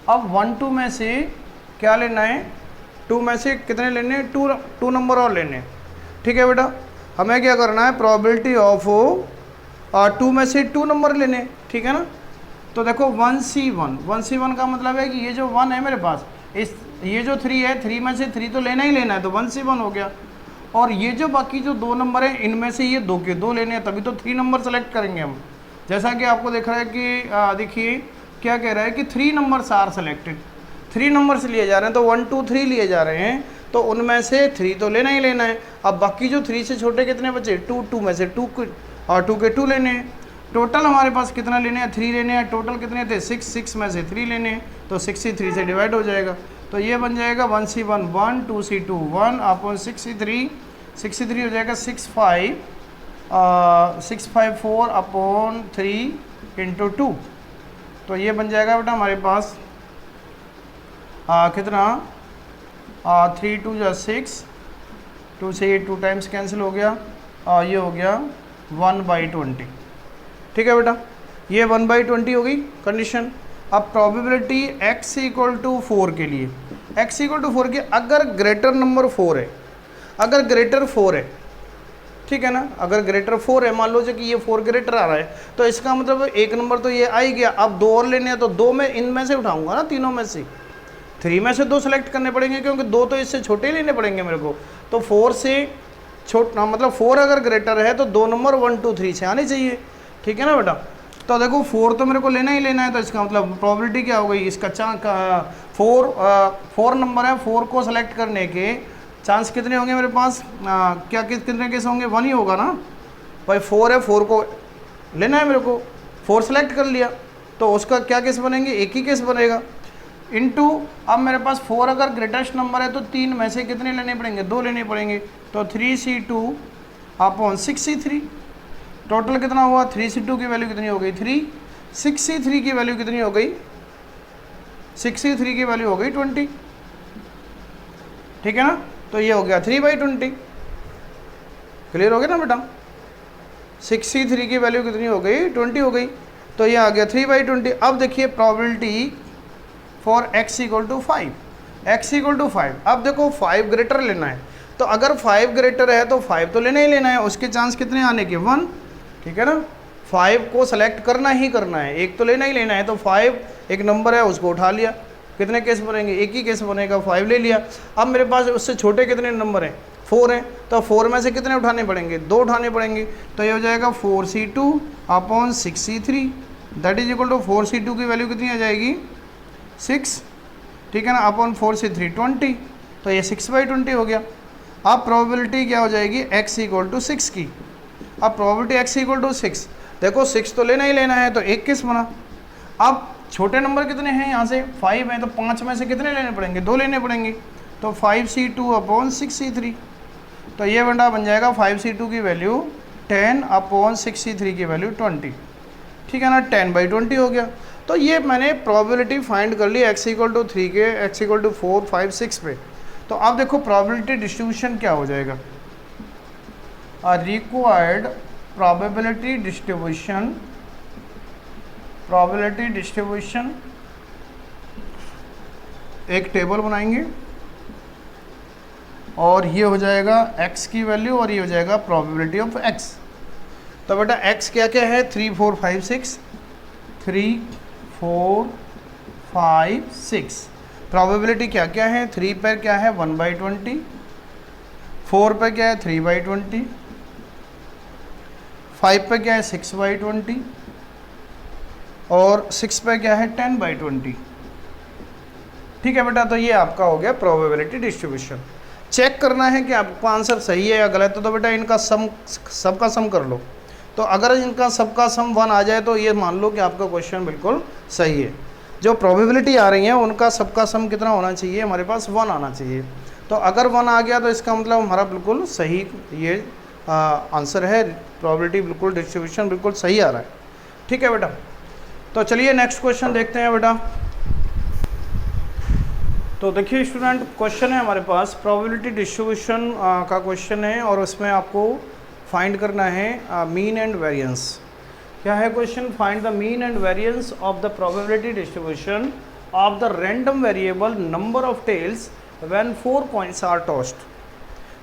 अब 1 2 में से क्या लेना है, 2 में से कितने लेने हैं, 2 नंबर और लेने, ठीक है बेटा। हमें क्या करना है, प्रोबेबिलिटी ऑफ 2 में से 2 नंबर लेने, ठीक है ना। तो देखो 1C1 का मतलब है कि ये जो 1 है मेरे पास, ये जो 3 है, 3 में से 3 तो लेना ही लेना है, तो 1C1 हो गया। और ये जो बाकी जो 2 नंबर हैं, इनमें से ये 2 के 2 लेने हैं, तभी तो 3 नंबर सेलेक्ट करेंगे हम। जैसा कि आपको दिख रहा है कि देखिए क्या कह रहा है कि 3 नंबर्स आर सेलेक्टेड, 3 नंबर्स लिए जा रहे हैं, तो 1 2 3 लिए जा रहे हैं, तो उनमें से 3 तो लेना ही लेना है। अब बाकी जो 3 से छोटे कितने बचे, 2 में से 2 और 2 के 2 लेने हैं। टोटल हमारे पास कितना लेने हैं, 3 लेने हैं। टोटल कितने थे, 6 में से 3 लेने हैं, तो 63 से डिवाइड हो जाएगा, तो ये बन जाएगा 1C1 1 2C2 1 अपॉन 63 हो जाएगा 654 अपॉन 3 इंटू 2। तो ये बन जाएगा बेटा हमारे पास कितना, 3 2 जा 6, 2 से ये 2 टाइम्स कैंसिल हो गया, ये हो गया 1/20, ठीक है बेटा, ये 1/20 हो गई कंडीशन। अब प्रोबेबिलिटी x इक्वल टू 4 के लिए, x इक्वल टू 4 के अगर ग्रेटर नंबर 4 है, अगर ग्रेटर 4 है, ठीक है ना, अगर ग्रेटर 4 है, मान लो जो कि ये 4 ग्रेटर आ रहा है, तो इसका मतलब एक नंबर तो ये आ ही गया। अब 2 और लेने हैं, तो 2 में इनमें से उठाऊंगा ना, तीनों में से 3 में से 2 सेलेक्ट करने पड़ेंगे, क्योंकि 2 तो इससे छोटे ही लेने पड़ेंगे मेरे को। तो 4 से छोटा मतलब 4 अगर ग्रेटर है तो 2 नंबर 1 2 3 से आने चाहिए, ठीक है ना बेटा। तो देखो 4 तो मेरे को लेना ही लेना है, तो इसका मतलब प्रोबेबिलिटी क्या हो गई, इसका 4 नंबर है, 4 को सेलेक्ट करने के चांस कितने होंगे मेरे पास, क्या कितने केस होंगे, 1 ही होगा ना भाई। 4 है, 4 को लेना है मेरे को, 4 सेलेक्ट कर लिया, तो उसका क्या केस बनेंगे, एक ही केस बनेगा। इनटू अब मेरे पास 4 अगर ग्रेटेस्ट नंबर है तो 3 में से कितने लेने पड़ेंगे, 2 लेने पड़ेंगे। तो 3C2 अपॉन 6C3, टोटल कितना हुआ, 3C2 की वैल्यू कितनी हो गई 3, 6C3 की वैल्यू कितनी हो गई, 6C3 की वैल्यू हो गई 20, ठीक है ना। तो ये हो गया 3/20, क्लियर हो गया ना बेटा। 6C3 की वैल्यू कितनी हो गई 20 हो गई, तो ये आ गया 3/20। अब देखिए probability for x equal to 5, x equal to 5। अब देखो 5 ग्रेटर लेना है, तो अगर 5 ग्रेटर है तो 5 तो लेना ही लेना है, उसके चांस कितने आने के 1, ठीक है ना। 5 को सेलेक्ट करना ही करना है, एक तो लेना ही लेना है। तो 5 एक नंबर है उसको उठा लिया, कितने केस बनेंगे, एक ही केस बनेगा, 5 ले लिया। अब मेरे पास उससे छोटे कितने नंबर हैं, 4 हैं, तो 4 में से कितने उठाने पड़ेंगे, 2 उठाने पड़ेंगे। तो ये हो जाएगा 4C2 upon 6C3 that is equal to 4C2 की वैल्यू कितनी आ जाएगी 6, ठीक है ना, अपॉन 4C3 20, तो ये 6/20 हो गया। अब प्रोबेबिलिटी क्या हो जाएगी x इक्वल टू 6 की। अब प्रोबेबिलिटी x इक्वल टू 6, देखो 6 तो लेना ही लेना है, तो एक केस बना। अब छोटे नंबर कितने हैं, यहाँ से 5 हैं, तो 5 में से कितने लेने पड़ेंगे, 2 लेने पड़ेंगे। तो 5C2 अपॉन 6C3, तो ये बंदा बन जाएगा 5C2 की वैल्यू 10 अपॉन 6C3 की वैल्यू 20, ठीक है ना, 10/20 हो गया। तो ये मैंने प्रोबेबिलिटी फाइंड कर ली x इक्वल टू 3 के, x इक्वल टू 4, 5, 6 पे। तो अब देखो प्रोबेबिलिटी डिस्ट्रीब्यूशन क्या हो जाएगा, required probability distribution, probability distribution एक टेबल बनाएंगे और ये हो जाएगा x की वैल्यू और ये हो जाएगा प्रोबेबिलिटी ऑफ x। तो बेटा x क्या क्या है 3, 4, 5, 6, 3, 4, 5, 6। प्रोबेबिलिटी क्या क्या है, 3 पर क्या है 1/20, 4 पर क्या है 3/20, 5 पर क्या है 6/20 और 6 पर क्या है 10/20, ठीक है बेटा। तो ये आपका हो गया प्रोबेबिलिटी डिस्ट्रीब्यूशन। चेक करना है कि आपका आंसर सही है या गलत है, तो बेटा इनका सबका सम कर लो। तो अगर इनका सबका सम 1 आ जाए तो ये मान लो कि आपका क्वेश्चन बिल्कुल सही है। जो प्रोबेबिलिटी आ रही है उनका सबका सम कितना होना चाहिए, हमारे पास 1 आना चाहिए। तो अगर 1 आ गया तो इसका मतलब हमारा बिल्कुल सही ये आंसर है, प्रोबेबिलिटी बिल्कुल डिस्ट्रीब्यूशन बिल्कुल सही आ रहा है, ठीक है बेटा। तो चलिए नेक्स्ट क्वेश्चन देखते हैं बेटा। तो देखिए स्टूडेंट, क्वेश्चन है हमारे पास प्रोबेबिलिटी डिस्ट्रीब्यूशन का क्वेश्चन है और उसमें आपको फाइंड करना है मीन एंड वेरिएंस। क्या है question, find the mean and variance of the probability distribution of the random variable number of tails when 4 coins are tossed.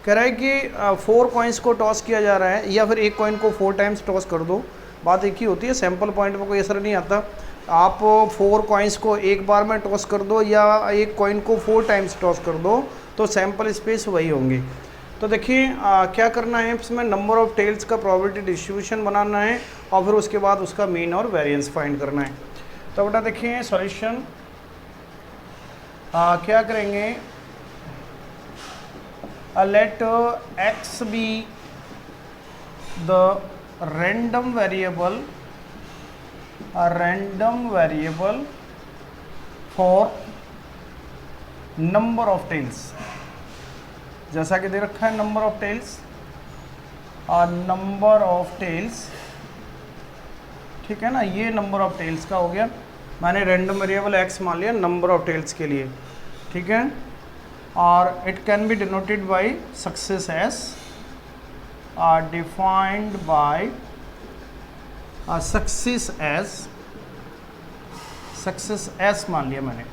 कह रहा है कि 4 कॉइन्स को टॉस किया जा रहा है, या फिर एक कॉइन को 4 टाइम्स टॉस कर दो, बात एक ही होती है, सैम्पल पॉइंट पर कोई असर नहीं आता। आप 4 कॉइन्स को एक बार में टॉस कर दो या एक कॉइन को 4 टाइम्स टॉस कर दो, तो सैम्पल स्पेस वही होंगे। तो देखिए क्या करना है, इसमें नंबर ऑफ टेल्स का प्रोबेबिलिटी डिस्ट्रीब्यूशन बनाना है और फिर उसके बाद उसका मीन और वेरिएंस फाइंड करना है। तो बेटा देखिए सॉल्यूशन क्या करेंगे, let x be the random variable for number of tails, जैसा कि दे रखा है नंबर ऑफ टेल्स और नंबर ऑफ टेल्स, ठीक है ना, ये नंबर ऑफ टेल्स का हो गया। मैंने रैंडम वेरिएबल x मान लिया नंबर ऑफ टेल्स के लिए, ठीक है। और it can be denoted by success S, defined by success S मान लिया मैंने,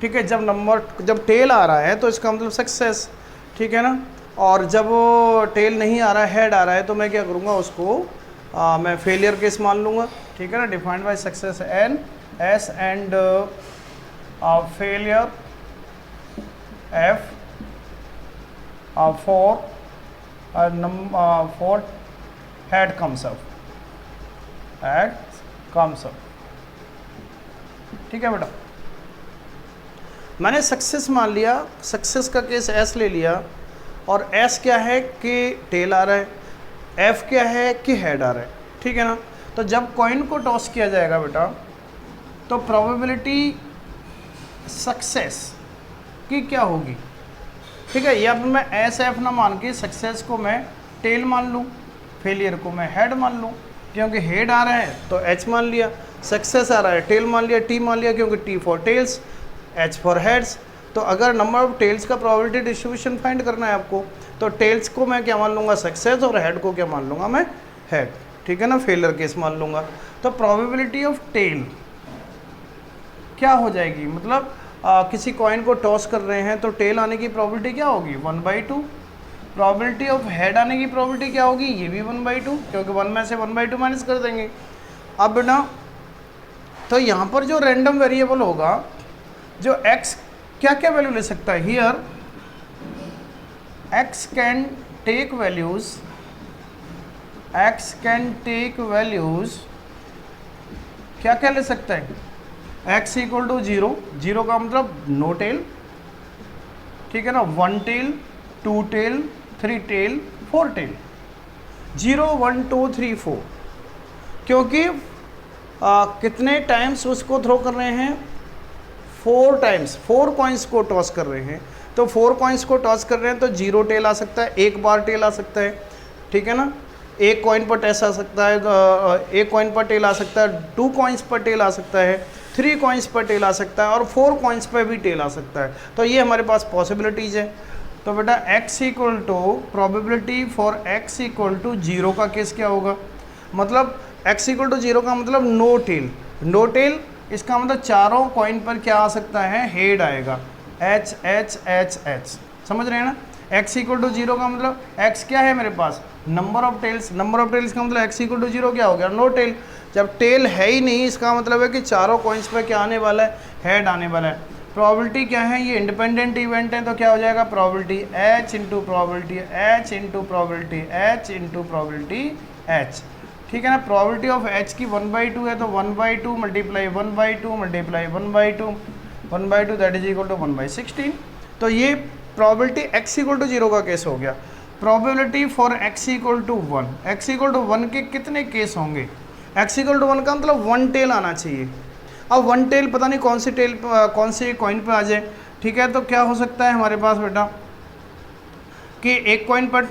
ठीक है। जब टेल आ रहा है तो इसका मतलब सक्सेस, ठीक है ना। और जब टेल नहीं आ रहा है, हेड आ रहा है, तो मैं क्या करूँगा, उसको मैं फेलियर केस मान लूँगा, ठीक है ना। Defined by success and s and failure f for head comes up, ठीक है बेटा। मैंने सक्सेस मान लिया, सक्सेस का केस एस ले लिया, और एस क्या है कि टेल आ रहा है, एफ क्या है कि हेड आ रहा है, ठीक है ना। तो जब कॉइन को टॉस किया जाएगा बेटा तो प्रोबेबिलिटी सक्सेस की क्या होगी, ठीक है। या फिर मैं एस एफ ना मान के सक्सेस को मैं टेल मान लूँ, फेलियर को मैं हेड मान लूँ, क्योंकि हेड आ रहा है तो एच मान लिया, सक्सेस आ रहा है टेल मान लिया, टी मान लिया, क्योंकि t for tails, h for heads. तो अगर नंबर ऑफ टेल्स का प्रोबेबिलिटी डिस्ट्रीब्यूशन फाइंड करना है आपको, तो टेल्स को मैं क्या मान लूँगा, सक्सेस, और हेड को क्या मान लूँगा मैं, हेड, ठीक है ना, फेलियर केस मान लूँगा। तो प्रोबेबिलिटी ऑफ टेल क्या हो जाएगी, मतलब किसी कॉइन को टॉस कर रहे हैं तो टेल आने की प्रोबेबिलिटी क्या होगी, 1/2। प्रोबेबिलिटी ऑफ हेड आने की प्रोबेबिलिटी क्या होगी, ये भी 1/2, क्योंकि 1 में से 1/2 माइनस कर देंगे। अब बेटा तो यहाँ पर जो रैंडम वेरिएबल होगा, जो x क्या क्या वैल्यू ले सकता है, here x can take values, x can take values क्या क्या ले सकता है, x इक्वल टू 0, 0 का मतलब नो टेल, ठीक है ना, 1 टेल, 2 टेल, 3 टेल, 4 टेल, 0 1 2 3 4, क्योंकि कितने टाइम्स उसको थ्रो कर रहे हैं, 4 टाइम्स, 4 कॉइन्स को टॉस कर रहे हैं। तो 4 कॉइन्स को टॉस कर रहे हैं तो 0 टेल आ सकता है, एक बार टेल आ सकता है, ठीक है ना, एक कॉइन पर टेस आ सकता है, एक कॉइन पर टेल आ सकता है, 2 कॉइन्स पर टेल आ सकता है, 3 कॉइन्स पर टेल आ सकता है, और 4 कॉइन्स पर भी टेल आ सकता है। तो ये हमारे पास पॉसिबिलिटीज़ है। तो बेटा x equal to probability for x equal to 0 का केस क्या होगा, मतलब x इक्वल टू 0 का मतलब नो टेल, नो टेल इसका मतलब चारों कॉइन पर क्या आ सकता है, हेड आएगा, एच एच एच एच, समझ रहे हैं ना। x इक्वल टू 0 का मतलब x क्या है मेरे पास, number of tails, number of tails का मतलब x इक्वल टू 0 क्या हो गया, नो टेल। जब टेल है ही नहीं, इसका मतलब है कि चारों कॉइन्स पर क्या आने वाला है, हेड आने वाला है। प्रोबेबिलिटी क्या है, ये इंडिपेंडेंट इवेंट है, तो क्या हो जाएगा, probability h into probability h into probability h into probability h, ठीक है ना। प्रोबेबिलिटी ऑफ h की 1/2 है, तो 1/2 multiply 1/2 multiply 1/2, 1/2 that is equal to 1/16। तो ये प्रोबेबिलिटी x इक्वल टू 0 का केस हो गया। Probability for x equal to 1, x equal to 1 के कितने केस होंगे, x इक्वल टू 1 का मतलब 1 टेल आना चाहिए। अब 1 टेल पता नहीं कौन सी टेल, कौन से कॉइन पे आ जाए, ठीक है। तो क्या हो सकता है हमारे पास बेटा कि एक कॉइन पर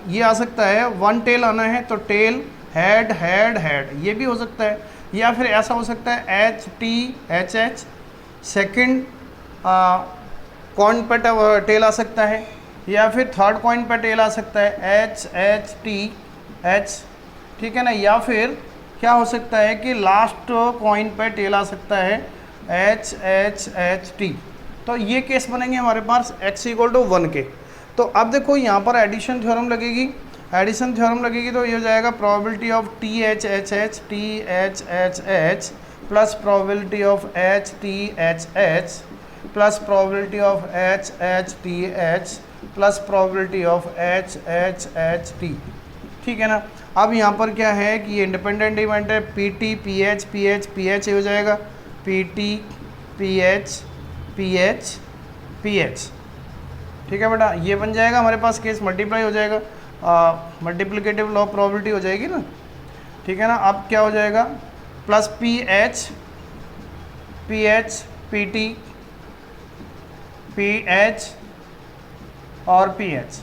ये आ सकता है, 1 टेल आना है तो टेल, हेड हेड हेड, ये भी हो सकता है। या फिर ऐसा हो सकता है H T H H, second coin पर टेल आ सकता है, या फिर थर्ड कॉइन पर टेल आ सकता है, एच एच टी एच, ठीक है ना। या फिर क्या हो सकता है कि लास्ट कॉइन पर टेल आ सकता है, एच एच एच टी। तो ये केस बनेंगे हमारे पास x इक्वल टू 1 के। तो अब देखो यहाँ पर एडिशन थ्योरम लगेगी, एडिशन थ्योरम लगेगी तो ये हो जाएगा probability of T H H H, T H H H plus probability of H T H H plus probability of H H T H plus probability of H H H T, ठीक है ना। अब यहाँ पर क्या है कि ये इंडिपेंडेंट इवेंट है, P T P H P H P H हो जाएगा, P T P H P H P H, ठीक है बेटा। ये बन जाएगा हमारे पास केस, मल्टीप्लाई हो जाएगा, मल्टीप्लिकेटिव लॉ प्रोबेबिलिटी हो जाएगी ना, ठीक है ना। अब क्या हो जाएगा, plus P H P T P H और पी एच।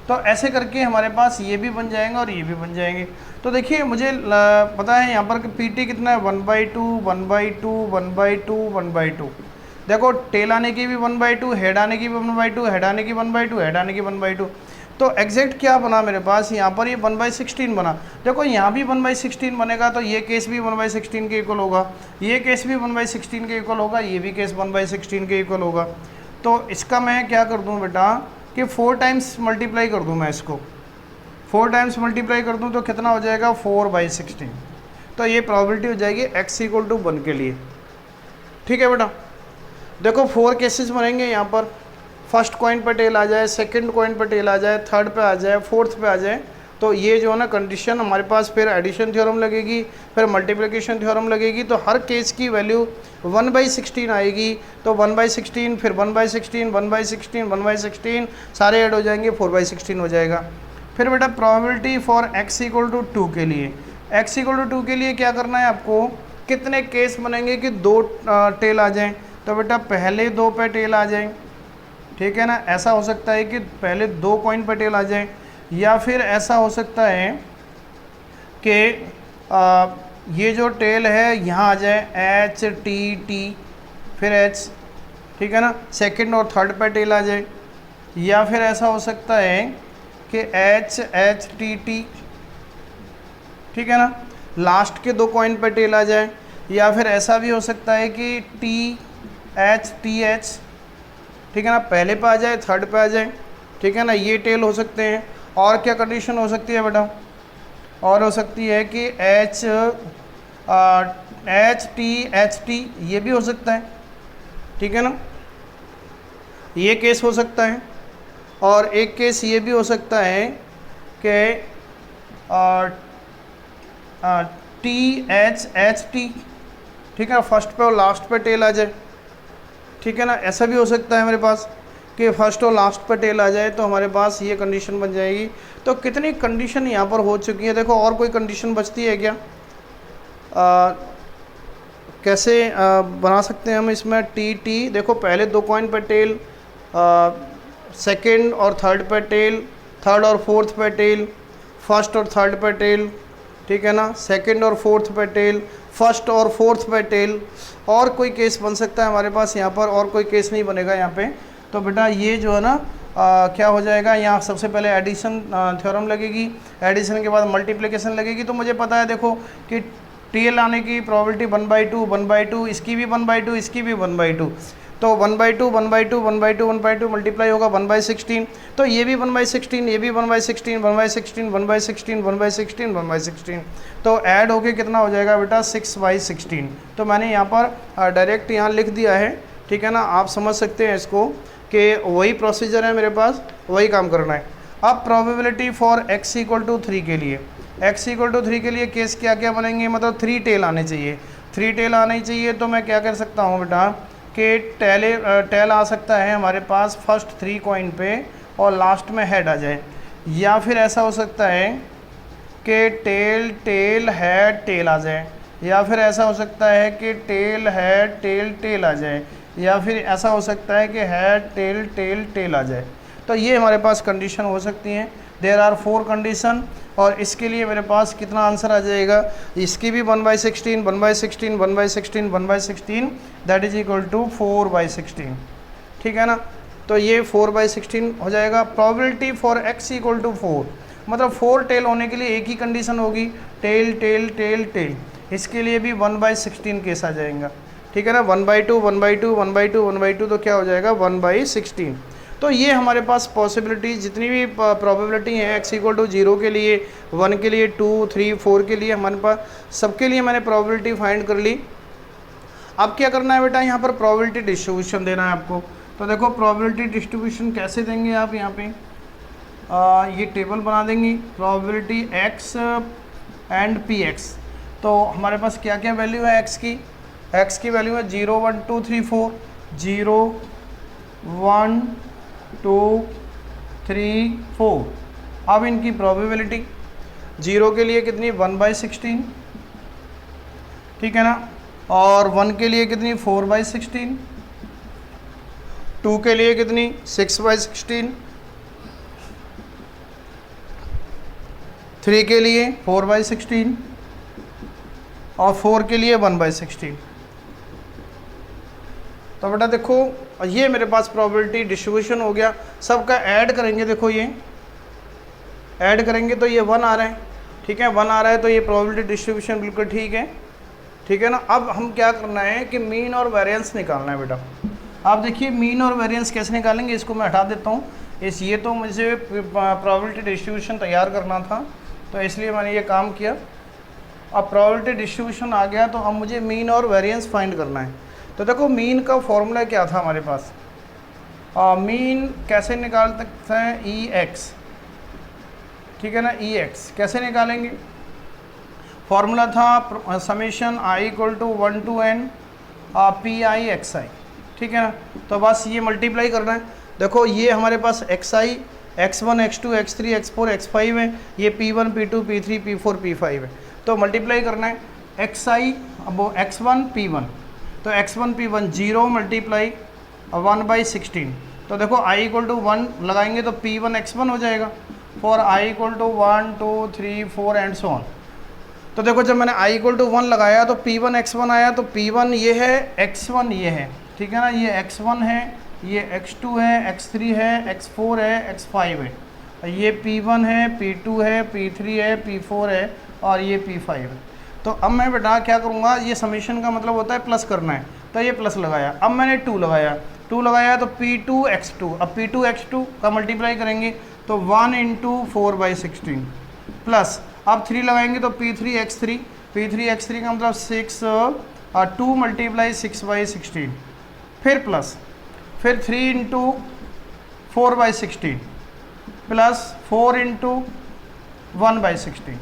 तो ऐसे करके हमारे पास ये भी बन जाएंगे और ये भी बन जाएंगे। तो देखिए मुझे पता है यहाँ पर कि पी टी कितना है, 1/2 1/2 1/2 1/2। देखो टेल आने की भी 1/2, हेड आने की भी 1/2, हेड आने की 1/2, हेड आने की 1/2। तो एग्जैक्ट क्या बना मेरे पास, यहाँ पर ये 1/16 बना। देखो यहाँ भी 1/16 बनेगा तो ये केस भी 1/16 के इक्वल होगा, ये केस भी 1/16 के इक्वल होगा, ये भी केस 1/16 के इक्वल होगा। तो इसका मैं क्या कर दूँ बेटा कि 4 टाइम्स मल्टीप्लाई कर दूँ, मैं इसको 4 टाइम्स मल्टीप्लाई कर दूँ तो कितना हो जाएगा, 4/16। तो ये प्रोबेबिलिटी हो जाएगी x इक्वल टू 1 के लिए, ठीक है बेटा। देखो 4 केसेस बनेंगे यहाँ पर, फर्स्ट कॉइन पर टेल आ जाए, सेकंड कॉइन पर टेल आ जाए, थर्ड पे आ जाए, फोर्थ पे आ जाए। तो ये जो है ना कंडीशन हमारे पास, फिर एडिशन थ्योरम लगेगी, फिर मल्टीप्लिकेशन थ्योरम लगेगी। तो हर केस की वैल्यू 1/16 आएगी। तो 1/16 फिर 1/16 1/16 1/16 सारे ऐड हो जाएंगे, 4/16 हो जाएगा। फिर बेटा probability for x equal to 2 के लिए, x इक्वल टू 2 के लिए क्या करना है आपको, कितने केस बनेंगे कि 2 टेल आ जाएं, तो बेटा पहले 2 पे टेल आ जाएं, ठीक है ना। ऐसा हो सकता है कि पहले 2 कॉइन पे टेल आ जाए, या फिर ऐसा हो सकता है कि ये जो टेल है यहाँ आ जाए एच टी टी फिर एच, ठीक है ना, सेकंड और थर्ड पे टेल आ जाए, या फिर ऐसा हो सकता है कि एच एच टी टी, ठीक है ना, लास्ट के 2 कॉइन पे टेल आ जाए, या फिर ऐसा भी हो सकता है कि टी एच, ठीक है ना, पहले पे आ जाए थर्ड पे आ जाए, ठीक है ना, ये टेल हो सकते हैं। और क्या कंडीशन हो सकती है बेटा, और हो सकती है कि एच टी ये भी हो सकता है, ठीक है ना, ये केस हो सकता है। और एक केस ये भी हो सकता है कि एच टी, ठीक है, फर्स्ट पे और लास्ट पे टेल आ जाए, ठीक है ना, ऐसा भी हो सकता है मेरे पास कि फर्स्ट और लास्ट पे टेल आ जाए, तो हमारे पास ये कंडीशन बन जाएगी। तो कितनी कंडीशन यहाँ पर हो चुकी है, देखो और कोई कंडीशन बचती है क्या, कैसे बना सकते हैं हम इसमें, टी देखो पहले 2 कॉइन पे टेल, सेकंड और थर्ड पे टेल, थर्ड और फोर्थ पे टेल, फर्स्ट और थर्ड पे टेल, ठीक है ना, सेकंड और फोर्थ पे टेल, फर्स्ट और फोर्थ पे टेल। और कोई केस बन सकता है हमारे पास यहाँ पर, और कोई केस नहीं बनेगा यहाँ पे। तो बेटा ये जो है ना क्या हो जाएगा, यहाँ सबसे पहले एडिशन थ्योरम लगेगी, एडिशन के बाद मल्टीप्लिकेशन लगेगी। तो मुझे पता है देखो कि टेल आने की प्रोबेबिलिटी 1/2, इसकी भी 1/2, इसकी भी 1/2, तो 1/2 1/2 1/2 1/2 मल्टीप्लाई होगा 1/16, तो ये भी 1/16, ये भी 1/16 1/16 1/16 1/16 1/16, तो ऐड होके कितना हो जाएगा बेटा 6/16। तो मैंने यहाँ पर डायरेक्ट यहाँ लिख दिया है, ठीक है ना, आप समझ सकते हैं इसको कि वही प्रोसीजर है मेरे पास, वही काम करना है। अब probability for x equal to 3 के लिए, x इक्वल टू 3 के लिए केस क्या क्या बनेंगे, मतलब 3 टेल आने चाहिए, 3 टेल आने चाहिए। तो मैं क्या कर सकता हूँ बेटा कि टेल आ सकता है हमारे पास फर्स्ट 3 कॉइन पे और लास्ट में हेड आ जाए, या फिर ऐसा हो सकता है कि टेल हेड टेल आ जाए, या फिर ऐसा हो सकता है कि टेल हेड टेल आ जाए, या फिर ऐसा हो सकता है कि हेड टेल आ जाए। तो ये हमारे पास कंडीशन हो सकती हैं। देयर आर 4 कंडीशन, और इसके लिए मेरे पास कितना आंसर आ जाएगा, इसकी भी 1/16 1/16 1/16 1/16 दैट इज इक्वल टू 4/16, ठीक है ना। तो ये 4/16 हो जाएगा। Probability for x equal to 4, मतलब 4 टेल होने के लिए एक ही कंडीशन होगी, टेल, इसके लिए भी 1/16 केस आ जाएगा, ठीक है ना, 1/2 1/2 1/2 1/2, तो क्या हो जाएगा 1/16। तो ये हमारे पास पॉसिबिलिटी जितनी भी प्रोबेबिलिटी है x इक्वल टू 0 के लिए, 1 के लिए, 2 3 4 के लिए, हमारे पास सबके लिए मैंने प्रोबेबिलिटी फाइंड कर ली। अब क्या करना है बेटा, यहाँ पर प्रोबेबिलिटी डिस्ट्रीब्यूशन देना है आपको। तो देखो प्रोबेबिलिटी डिस्ट्रीब्यूशन कैसे देंगे आप, यहाँ पे ये टेबल बना देंगे, प्रोबेबिलिटी x एंड px। तो हमारे पास क्या क्या वैल्यू है x की वैल्यू है 0 1 2 3 4, 0 1 2 3 4। अब इनकी प्रोबेबिलिटी 0 के लिए कितनी 1/16, ठीक है ना, और 1 के लिए कितनी 4/16, 2 के लिए कितनी 6/16, 3 के लिए 4/16 और 4 के लिए 1/16। तो बेटा देखो ये मेरे पास प्रोबेबिलिटी डिस्ट्रीब्यूशन हो गया। सबका ऐड करेंगे, देखो ये ऐड करेंगे तो ये 1 आ रहा है, ठीक है, 1 आ रहा है, तो ये प्रोबेबिलिटी डिस्ट्रीब्यूशन बिल्कुल ठीक है ना। अब हम क्या करना है कि मीन और वेरिएंस निकालना है बेटा। आप देखिए मीन और वेरिएंस कैसे निकालेंगे, इसको मैं हटा देता हूँ। ये तो मुझे प्रोबेबिलिटी डिस्ट्रीब्यूशन तैयार करना था, तो इसलिए मैंने ये काम किया। अब प्रोबेबिलिटी डिस्ट्रीब्यूशन आ गया, तो अब मुझे मीन और वेरिएंस फाइंड करना है। तो देखो मीन का फॉर्मूला क्या था हमारे पास, मीन कैसे निकाल सकते हैं, EX, ठीक है ना, EX कैसे निकालेंगे, फॉर्मूला था summation i equal to 1 to n PI/xi, ठीक है ना। तो बस ये मल्टीप्लाई करना है। देखो ये हमारे पास xi, x1 x2 x3 x4 x5 है, ये P1 P2 P3 P4 P5 है। तो मल्टीप्लाई करना है एक्स आई अब एक्स वन पी वन, तो x one P one 0 multiply 1/16। तो देखो i इक्वल टू 1 लगाएंगे तो पी वन एक्स वन हो जाएगा for i equal to 1 2 3 4 and so on. तो देखो जब मैंने i इक्वल टू 1 लगाया तो p1 x1 आया, तो p1 ये है, x1 ये है, ठीक है ना, ये x1 है, ये x2 है, x3 है, x4 है, x5 है, ये p1 है, p2 है, p3 है, p4 है और ये p5 है। तो अब मैं बेटा क्या करूँगा, ये समीशन का मतलब होता है प्लस करना है, तो ये प्लस लगाया। अब मैंने 2 लगाया तो p2 x2, अब p2 x2 का मल्टीप्लाई करेंगे तो 1 × 4/16 प्लस अब 3 लगाएंगे तो p3 x3 का मतलब 6 और 2 मल्टीप्लाई 6/16 फिर प्लस फिर 3 × 4/16 प्लस 4 × 1/16।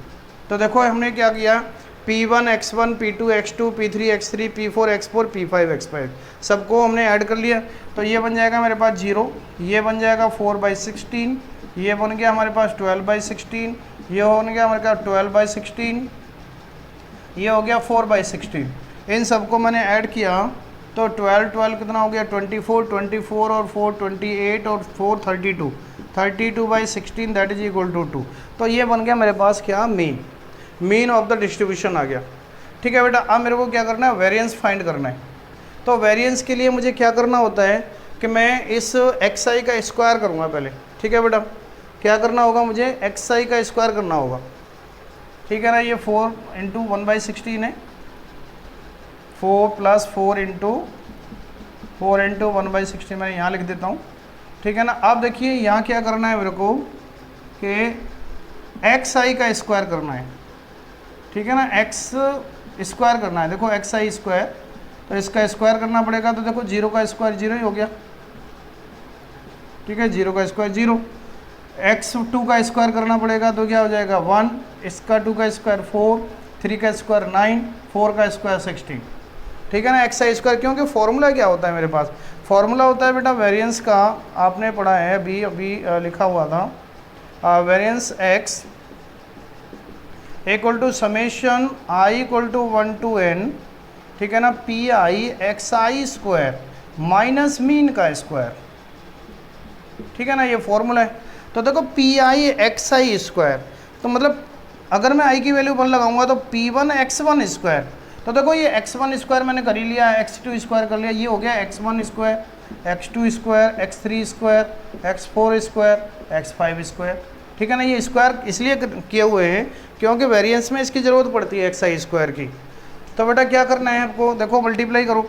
तो देखो हमने क्या किया, p1 x1 p2 x2 p3 x3 p4 x4 p5 x5 सबको हमने ऐड कर लिया। तो ये बन जाएगा मेरे पास 0, ये बन जाएगा 4/16, ये बन गया हमारे पास 12/16, ये हो गया हमारे पास 12/16, ये हो गया 4/16। इन सबको मैंने ऐड किया तो 12 कितना हो गया 24 और 4 28 और 4 32/16 दैट इज इक्वल टू 2। तो ये बन गया मेरे पास क्या, मीन ऑफ द डिस्ट्रीब्यूशन आ गया। ठीक है बेटा, अब मेरे को क्या करना है, वेरिएंस फाइंड करना है। तो वेरिएंस के लिए मुझे क्या करना होता है कि मैं इस xi का स्क्वायर करूँगा पहले। ठीक है बेटा, क्या करना होगा, मुझे xi का स्क्वायर करना होगा। ठीक है ना, ये 4 × 1/16 है, 4 + 4 × 1/16 मैं यहाँ लिख देता हूँ। ठीक है ना, अब देखिए यहाँ क्या करना है मेरे को कि xi का स्क्वायर करना है। ठीक है ना, x स्क्वायर करना है। देखो xi स्क्वायर, तो इसका स्क्वायर करना पड़ेगा, तो देखो 0 का स्क्वायर 0 ही हो गया। ठीक है, 0 का स्क्वायर 0, x2 का स्क्वायर करना पड़ेगा तो क्या हो जाएगा 1, इसका 2 का स्क्वायर 4, 3 का स्क्वायर 9, 4 का स्क्वायर 16। ठीक है ना, xi स्क्वायर, क्योंकि फॉर्मूला क्या होता है मेरे पास, फॉर्मूला होता है बेटा वेरिएंस का, आपने पढ़ा है अभी लिखा हुआ था, variance x equal to summation i equal to 1 to n, ठीक है ना, p i xi square minus mean का स्क्वायर। ठीक है ना, ये फॉर्मूला है। तो देखो पी आई xi स्क्वायर, तो मतलब अगर मैं i की वैल्यू 1 लगाऊंगा तो p1 x1 स्क्वायर, तो देखो ये x1 स्क्वायर मैंने कर ही लिया, x2 स्क्वायर कर लिया, ये हो गया x1 square, x2 square, x3 square, x4 square, x5 square. ठीक है ना, ये स्क्वायर इसलिए किए हुए हैं क्योंकि वेरिएंस में इसकी ज़रूरत पड़ती है xi स्क्वायर की। तो बेटा क्या करना है आपको, देखो मल्टीप्लाई करो,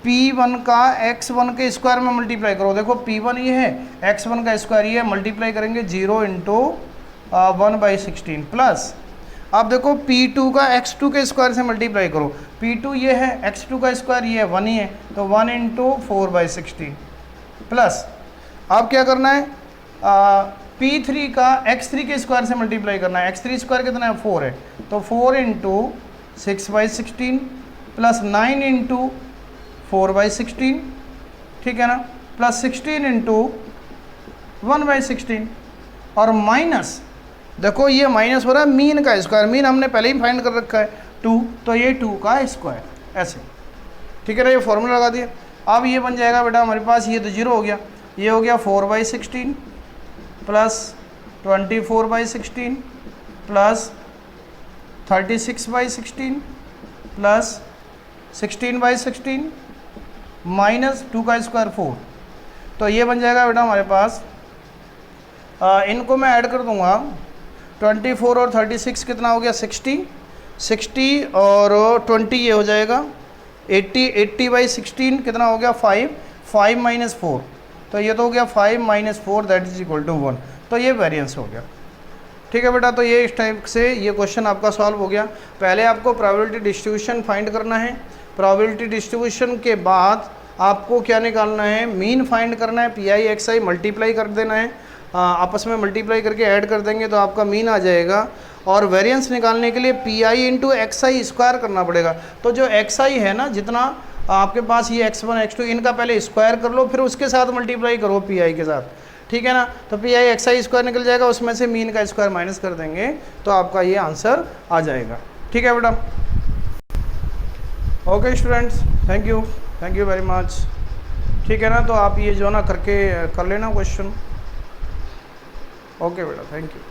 p1 का x1 के स्क्वायर में मल्टीप्लाई करो। देखो p1 ये है, x1 का स्क्वायर ये है, मल्टीप्लाई करेंगे 0 × 1/16 प्लस अब देखो p2 का x2 के स्क्वायर से मल्टीप्लाई करो, p2 ये है, x2 का स्क्वायर ये है 1 ही है, तो 1 × 4/16 प्लस अब क्या करना है, p3 का x3 के स्क्वायर से मल्टीप्लाई करना है। x3 स्क्वायर कितना है 4 है, तो 4 × 6/16 प्लस 9 × 4/16, ठीक है ना, प्लस 16 × 1/16 और माइनस, देखो ये माइनस हो रहा है मीन का स्क्वायर, मीन हमने पहले ही फाइंड कर रखा है 2, तो ये 2 का स्क्वायर ऐसे। ठीक है ना, ये फॉर्मूला लगा दिया। अब ये बन जाएगा बेटा हमारे पास, ये तो 0 हो गया, ये हो गया 4/16 प्लस 24/16 प्लस 36/16 प्लस 16/16 माइनस 2 का स्क्वायर 4। तो ये बन जाएगा बेटा हमारे पास, इनको मैं ऐड कर दूंगा, 24 और 36 कितना हो गया 60 और 20 ये हो जाएगा 80/16 कितना हो गया 5 माइनस 4, तो ये तो हो गया 5 minus 4 that is equal to 1। तो ये वेरिएंस हो गया। ठीक है बेटा, तो ये इस टाइप से ये क्वेश्चन आपका सॉल्व हो गया। पहले आपको प्रोबेबिलिटी डिस्ट्रीब्यूशन फाइंड करना है, प्रोबेबिलिटी डिस्ट्रीब्यूशन के बाद आपको क्या निकालना है, मीन फाइंड करना है, पी आई xi मल्टीप्लाई कर देना है, आपस में मल्टीप्लाई करके ऐड कर देंगे तो आपका मीन आ जाएगा। और वेरिएंस निकालने के लिए पी आई × xi स्क्वायर करना पड़ेगा। तो जो xi है ना, जितना आपके पास ये x1 x2 इनका पहले स्क्वायर कर लो, फिर उसके साथ मल्टीप्लाई करो पी आई के साथ। ठीक है ना, तो पी आई xi स्क्वायर निकल जाएगा, उसमें से मीन का स्क्वायर माइनस कर देंगे तो आपका ये आंसर आ जाएगा। ठीक है बेटा। Okay students, thank you very much. ठीक है ना, तो आप ये जो ना करके कर लेना क्वेश्चन। ओके बेटा, थैंक यू।